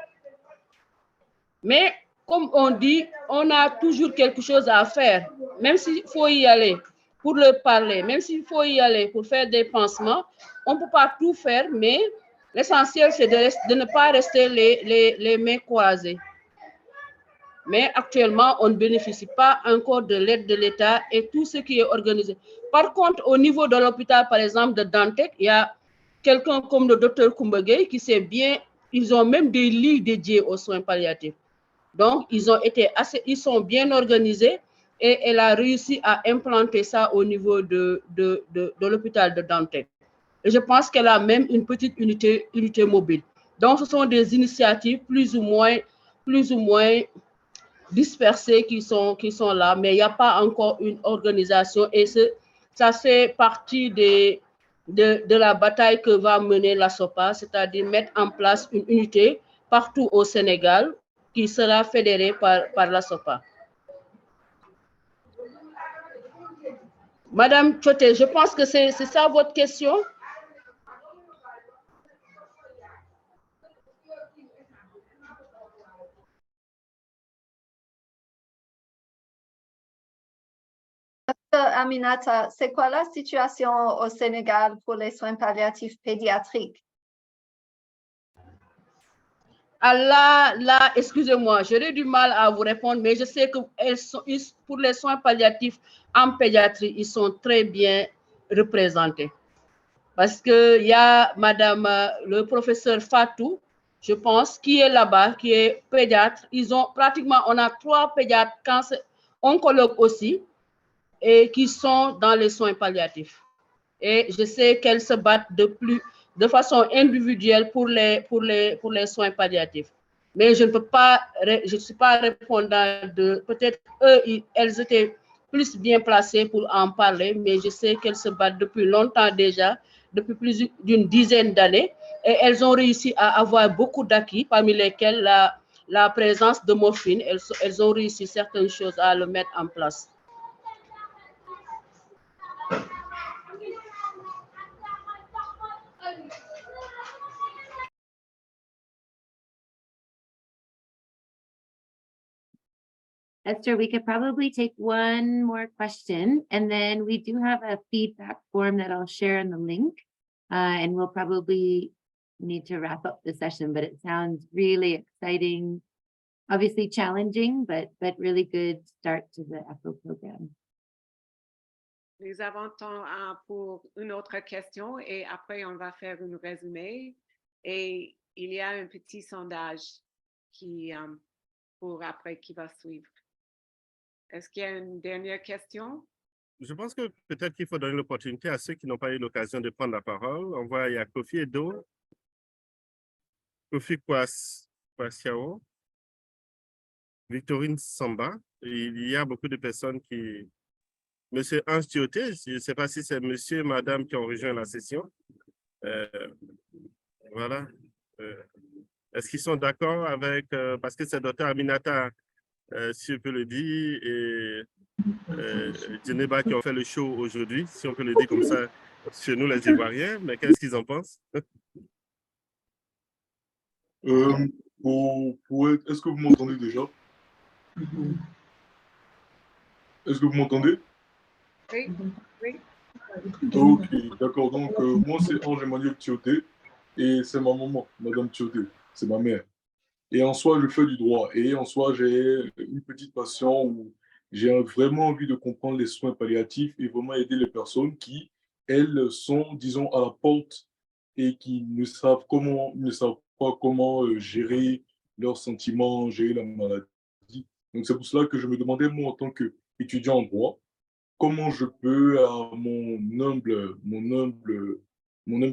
Mais comme on dit, on a toujours quelque chose à faire, même s'il faut y aller pour leur parler, même s'il faut y aller pour faire des pansements, on ne peut pas tout faire, mais l'essentiel, c'est de ne pas rester les mains croisées. Mais actuellement, on ne bénéficie pas encore de l'aide de l'État et tout ce qui est organisé. Par contre, au niveau de l'hôpital, par exemple, de Dantec, il y a quelqu'un comme le docteur Kumbegei qui s'est bien ils ont même des lits dédiés aux soins palliatifs. Donc, ils sont bien organisés et elle a réussi à implanter ça au niveau de l'hôpital de Dantec. Et je pense qu'elle a même une petite unité mobile. Donc, ce sont des initiatives plus ou moins dispersées qui sont là, mais il n'y a pas encore une organisation et ça fait partie de la bataille que va mener la SOPA, c'est-à-dire mettre en place une unité partout au Sénégal qui sera fédérée par la SOPA. Madame Tchoté, je pense que c'est ça votre question. Aminata, c'est quoi la situation au Sénégal pour les soins palliatifs pédiatriques? Ah là, excusez-moi, j'aurais du mal à vous répondre, mais je sais que pour les soins palliatifs en pédiatrie, ils sont très bien représentés. Parce qu'il y a madame, le professeur Fatou, je pense, qui est là-bas, qui est pédiatre. On a 3 pédiatres, oncologues aussi, et qui sont dans les soins palliatifs. Et je sais qu'elles se battent de façon individuelle pour les soins palliatifs. Mais je ne suis pas répondant peut-être elles étaient plus bien placées pour en parler, mais je sais qu'elles se battent depuis longtemps déjà, depuis plus d'une dizaine d'années, et elles ont réussi à avoir beaucoup d'acquis, parmi lesquels la présence de morphine. Elles ont réussi certaines choses à le mettre en place. Esther, we could probably take one more question, and then we do have a feedback form that I'll share in the link, and we'll probably need to wrap up the session, but it sounds really exciting, obviously challenging, but really good start to the ECHO program. Nous avons temps pour une autre question et après on va faire un résumé et il y a un petit sondage pour après qui va suivre. Est-ce qu'il y a une dernière question? Je pense que peut-être qu'il faut donner l'opportunité à ceux qui n'ont pas eu l'occasion de prendre la parole. On voit, il y a Kofi Edo, Kofi Kwasiao, Victorine Samba. Il y a beaucoup de personnes qui... Monsieur Ange Thioté, je ne sais pas si c'est monsieur et madame qui ont rejoint la session. Voilà. Est-ce qu'ils sont d'accord avec... parce que c'est Dr Aminata, si je peux le dire, et Djeneba qui ont fait le show aujourd'hui, si on peut le dire comme ça, chez nous les Ivoiriens, mais qu'est-ce qu'ils en pensent? Est-ce que vous m'entendez déjà? Est-ce que vous m'entendez? Oui, oui. Ok, d'accord. Donc, moi, c'est Ange-Emmanuel Thioté et c'est ma maman, Madame Thioté, c'est ma mère. Et en soi, je fais du droit. Et en soi, j'ai une petite passion où j'ai vraiment envie de comprendre les soins palliatifs et vraiment aider les personnes qui, elles, sont, disons, à la porte et qui ne savent pas comment gérer leurs sentiments, gérer la maladie. Donc, c'est pour cela que je me demandais, moi, en tant qu'étudiant en droit, comment je peux, à mon humble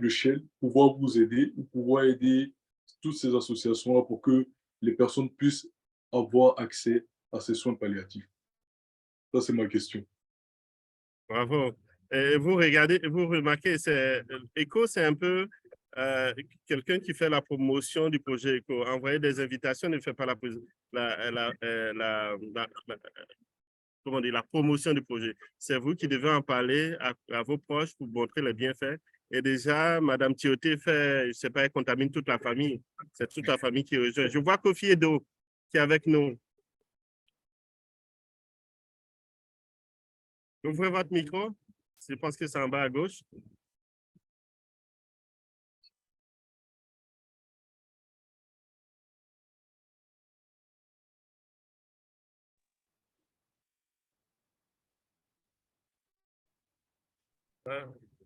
échelle, pouvoir vous aider ou pouvoir aider toutes ces associations-là pour que les personnes puissent avoir accès à ces soins palliatifs. Ça, c'est ma question. Bravo. Et vous regardez, vous remarquez, ECHO, c'est un peu quelqu'un qui fait la promotion du projet ECHO. Envoyer des invitations ne fait pas la promotion du projet. C'est vous qui devez en parler à vos proches pour montrer les bienfaits. Et déjà, Madame Thioté fait, je ne sais pas, elle contamine toute la famille. C'est toute la famille qui rejoint. Je vois Kofi Edo qui est avec nous. Ouvrez votre micro. Je pense que c'est en bas à gauche.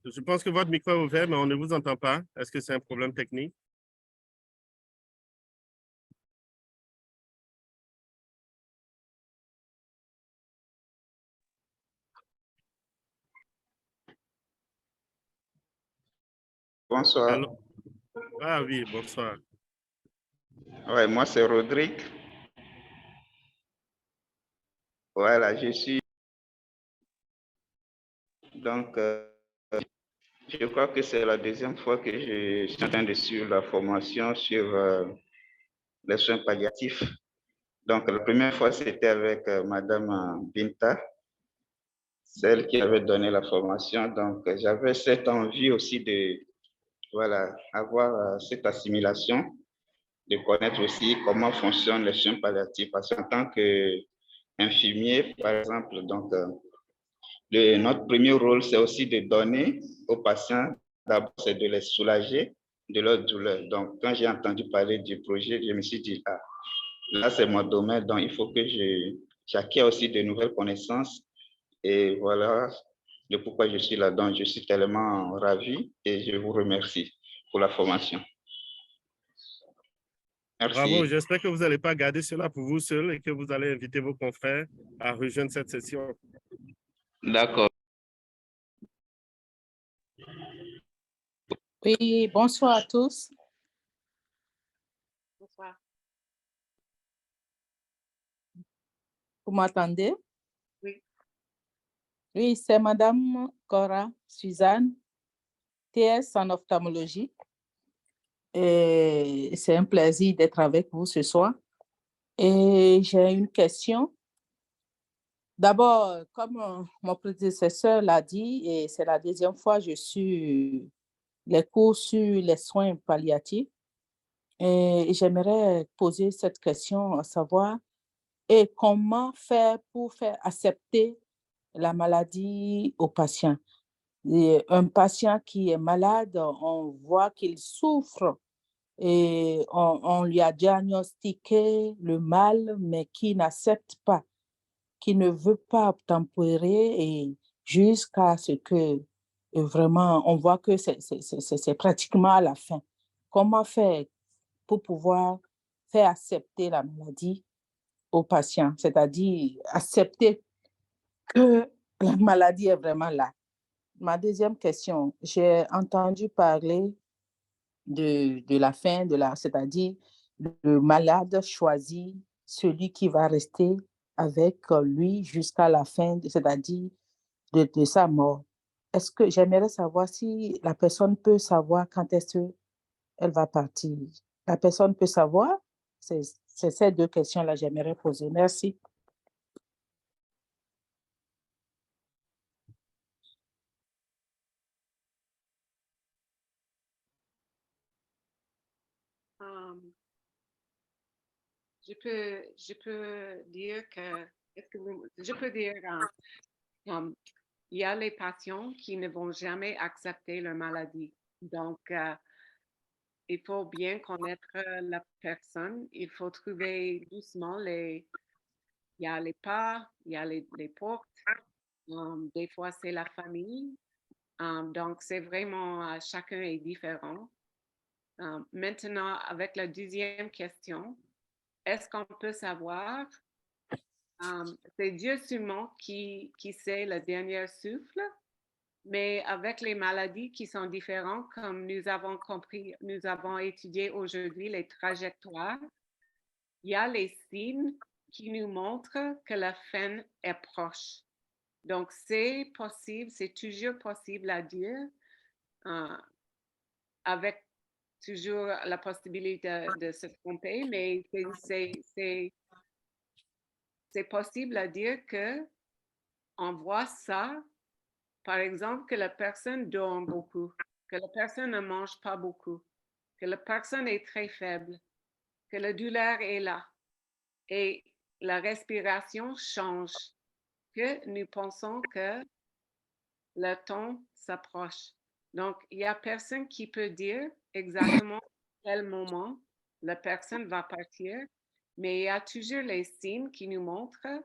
Je pense que votre micro est ouvert, mais on ne vous entend pas. Est-ce que c'est un problème technique? bonsoir. Allô? Ah oui, bonsoir. Ouais, moi, c'est Rodrigue. Voilà, je suis. Donc, je crois que c'est la deuxième fois que je suis en train de suivre la formation sur les soins palliatifs. Donc, la première fois, c'était avec Madame Binta, celle qui avait donné la formation. Donc, j'avais cette envie aussi de, voilà, avoir cette assimilation, de connaître aussi comment fonctionnent les soins palliatifs. Parce qu'en tant qu'infirmier, par exemple, donc, notre premier rôle, c'est aussi de donner aux patients, d'abord, c'est de les soulager de leur douleur. Donc, quand j'ai entendu parler du projet, je me suis dit, ah, là, c'est mon domaine, donc il faut que j'acquière aussi de nouvelles connaissances. Et voilà de pourquoi je suis là-dedans. Je suis tellement ravi et je vous remercie pour la formation. Merci. Bravo, j'espère que vous n'allez pas garder cela pour vous seul et que vous allez inviter vos confrères à rejoindre cette session. D'accord. Oui, bonsoir à tous. Bonsoir. Vous m'entendez? Oui. Oui, c'est Madame Cora Suzanne, TS en ophtalmologie. Et c'est un plaisir d'être avec vous ce soir. Et j'ai une question. D'abord, comme mon prédécesseur l'a dit, et c'est la deuxième fois que je suis les cours sur les soins palliatifs, et j'aimerais poser cette question, à savoir, et comment faire pour faire accepter la maladie au patient. Et un patient qui est malade, on voit qu'il souffre et on lui a diagnostiqué le mal, mais qui n'accepte pas, qui ne veut pas obtempérer et jusqu'à ce que vraiment on voit que c'est pratiquement à la fin. Comment faire pour pouvoir faire accepter la maladie au patient, c'est-à-dire accepter que la maladie est vraiment là. Ma deuxième question, j'ai entendu parler de la fin, c'est-à-dire le malade choisit celui qui va rester avec lui jusqu'à la fin, c'est-à-dire de sa mort. Est-ce que j'aimerais savoir si la personne peut savoir quand est-ce qu'elle va partir? La personne peut savoir? C'est ces deux questions-là que j'aimerais poser. Merci. Je peux dire que, je peux dire, il y a les patients qui ne vont jamais accepter leur maladie. Donc, il faut bien connaître la personne. Il faut trouver doucement il y a les pas, il y a les portes. Des fois, c'est la famille. Donc, c'est vraiment, chacun est différent. Maintenant, avec la deuxième question, est-ce qu'on peut savoir, c'est Dieu seulement qui sait le dernier souffle, mais avec les maladies qui sont différentes, comme nous avons compris, nous avons étudié aujourd'hui les trajectoires, il y a les signes qui nous montrent que la fin est proche. Donc, c'est possible, c'est toujours possible à dire, avec toujours la possibilité de se tromper, mais c'est possible à dire que on voit ça, par exemple, que la personne dort beaucoup, que la personne ne mange pas beaucoup, que la personne est très faible, que la douleur est là et la respiration change, que nous pensons que le temps s'approche. Donc, il n'y a personne qui peut dire exactement quel moment la personne va partir, mais il y a toujours les signes qui nous montrent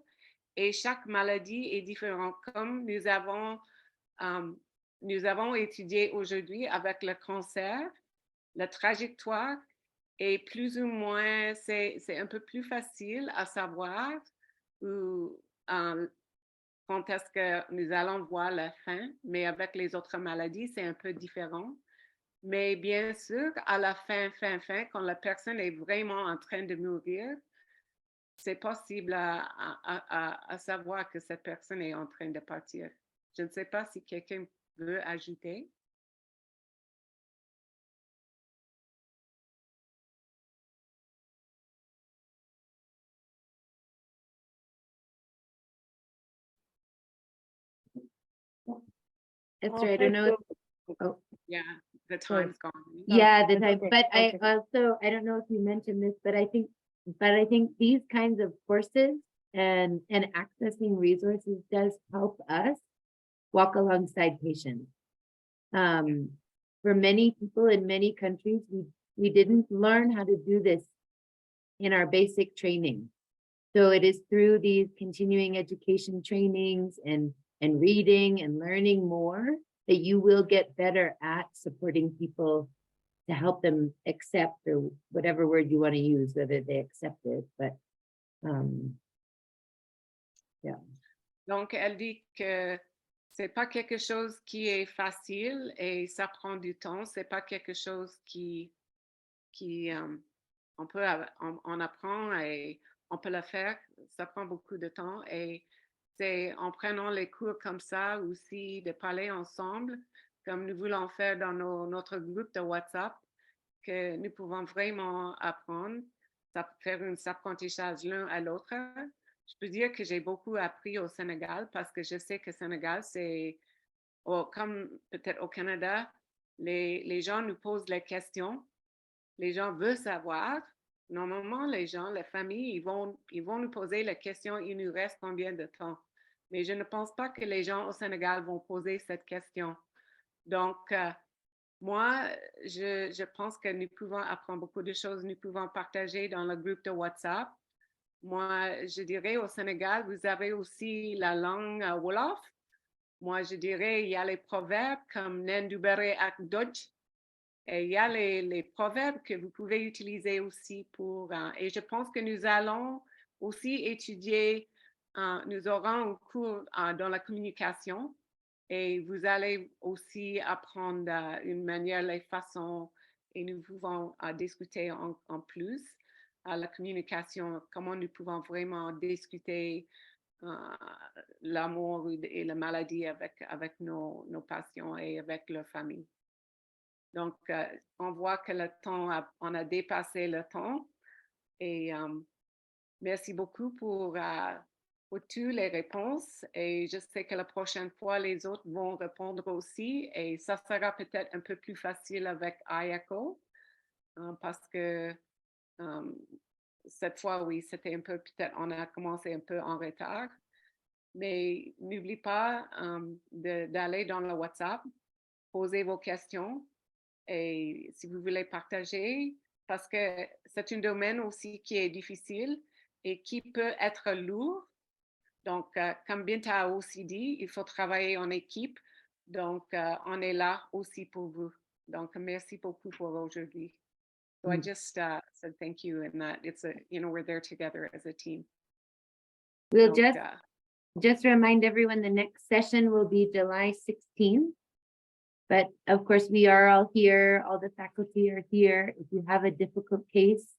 et chaque maladie est différente. Comme nous avons étudié aujourd'hui avec le cancer, la trajectoire est plus ou moins, c'est un peu plus facile à savoir quand est-ce que nous allons voir la fin, mais avec les autres maladies, c'est un peu différent. Mais bien sûr, à la fin, quand la personne est vraiment en train de mourir, c'est possible à savoir que cette personne est en train de partir. Je ne sais pas si quelqu'un veut ajouter. Esther, I don't know. Oh. Yeah, the time's gone. Yeah, the it's time, okay, but I okay. also, I don't know if you mentioned this, but I think these kinds of courses and accessing resources does help us walk alongside patients. For many people in many countries, we didn't learn how to do this in our basic training. So it is through these continuing education trainings and reading and learning more that you will get better at supporting people to help them accept, or whatever word you want to use, whether they accept it, but yeah. Donc, elle dit que c'est pas quelque chose qui est facile et ça prend du temps. C'est pas quelque chose qui on apprend et on peut le faire. Ça prend beaucoup de temps et c'est en prenant les cours comme ça aussi de parler ensemble, comme nous voulons faire dans notre groupe de WhatsApp, que nous pouvons vraiment apprendre, faire un apprentissage l'un à l'autre. Je peux dire que j'ai beaucoup appris au Sénégal parce que je sais que Sénégal, c'est comme peut-être au Canada, les gens nous posent les questions, les gens veulent savoir. Normalement, les gens, les familles, ils vont nous poser la question, il nous reste combien de temps? Mais je ne pense pas que les gens au Sénégal vont poser cette question. Donc, moi, je pense que nous pouvons apprendre beaucoup de choses, nous pouvons partager dans le groupe de WhatsApp. Moi, je dirais au Sénégal, vous avez aussi la langue Wolof. Moi, je dirais, il y a les proverbes comme Nendubere ak Dodge. Et il y a les proverbes que vous pouvez utiliser aussi pour... et je pense que nous allons aussi étudier, nous aurons un cours dans la communication et vous allez aussi apprendre une manière, les façons, et nous pouvons discuter en plus la communication, comment nous pouvons vraiment discuter l'amour et la maladie avec nos patients et avec leur famille. Donc, on voit que le temps, on a dépassé le temps. Et merci beaucoup pour toutes les réponses. Et je sais que la prochaine fois, les autres vont répondre aussi. Et ça sera peut-être un peu plus facile avec IACO parce que cette fois, oui, c'était un peu, peut-être, on a commencé un peu en retard. Mais n'oubliez pas d'aller dans le WhatsApp, poser vos questions. Et si vous voulez partager, parce que c'est un domaine aussi qui est difficile et qui peut être lourd. Donc, comme Binta a aussi dit, il faut travailler en équipe. Donc, on est là aussi pour vous. Donc, merci beaucoup pour aujourd'hui. So I just said thank you and that it's we're there together as a team. We'll Donc, just remind everyone the next session will be July 16th. But of course, we are all here, all the faculty are here. If you have a difficult case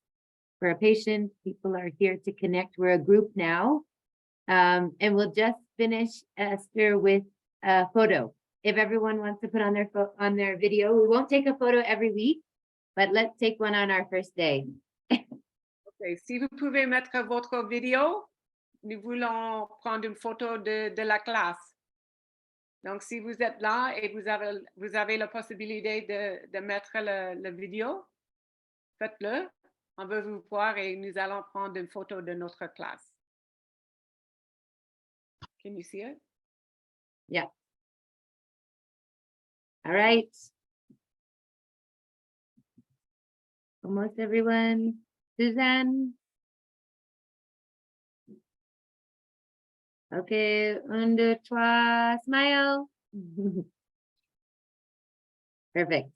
for a patient, people are here to connect. We're a group now. And we'll just finish, Esther, with a photo. If everyone wants to put on their video, we won't take a photo every week, but let's take one on our first day. Okay. Si vous pouvez mettre votre vidéo, nous voulons prendre une photo de la classe. Donc, si vous êtes là et vous avez la possibilité de mettre la vidéo, faites-le. On veut vous voir et nous allons prendre une photo de notre classe. Can you see it? Yeah. All right. Almost everyone. Suzanne? Okay, 1, 2, 3, smile. Perfect.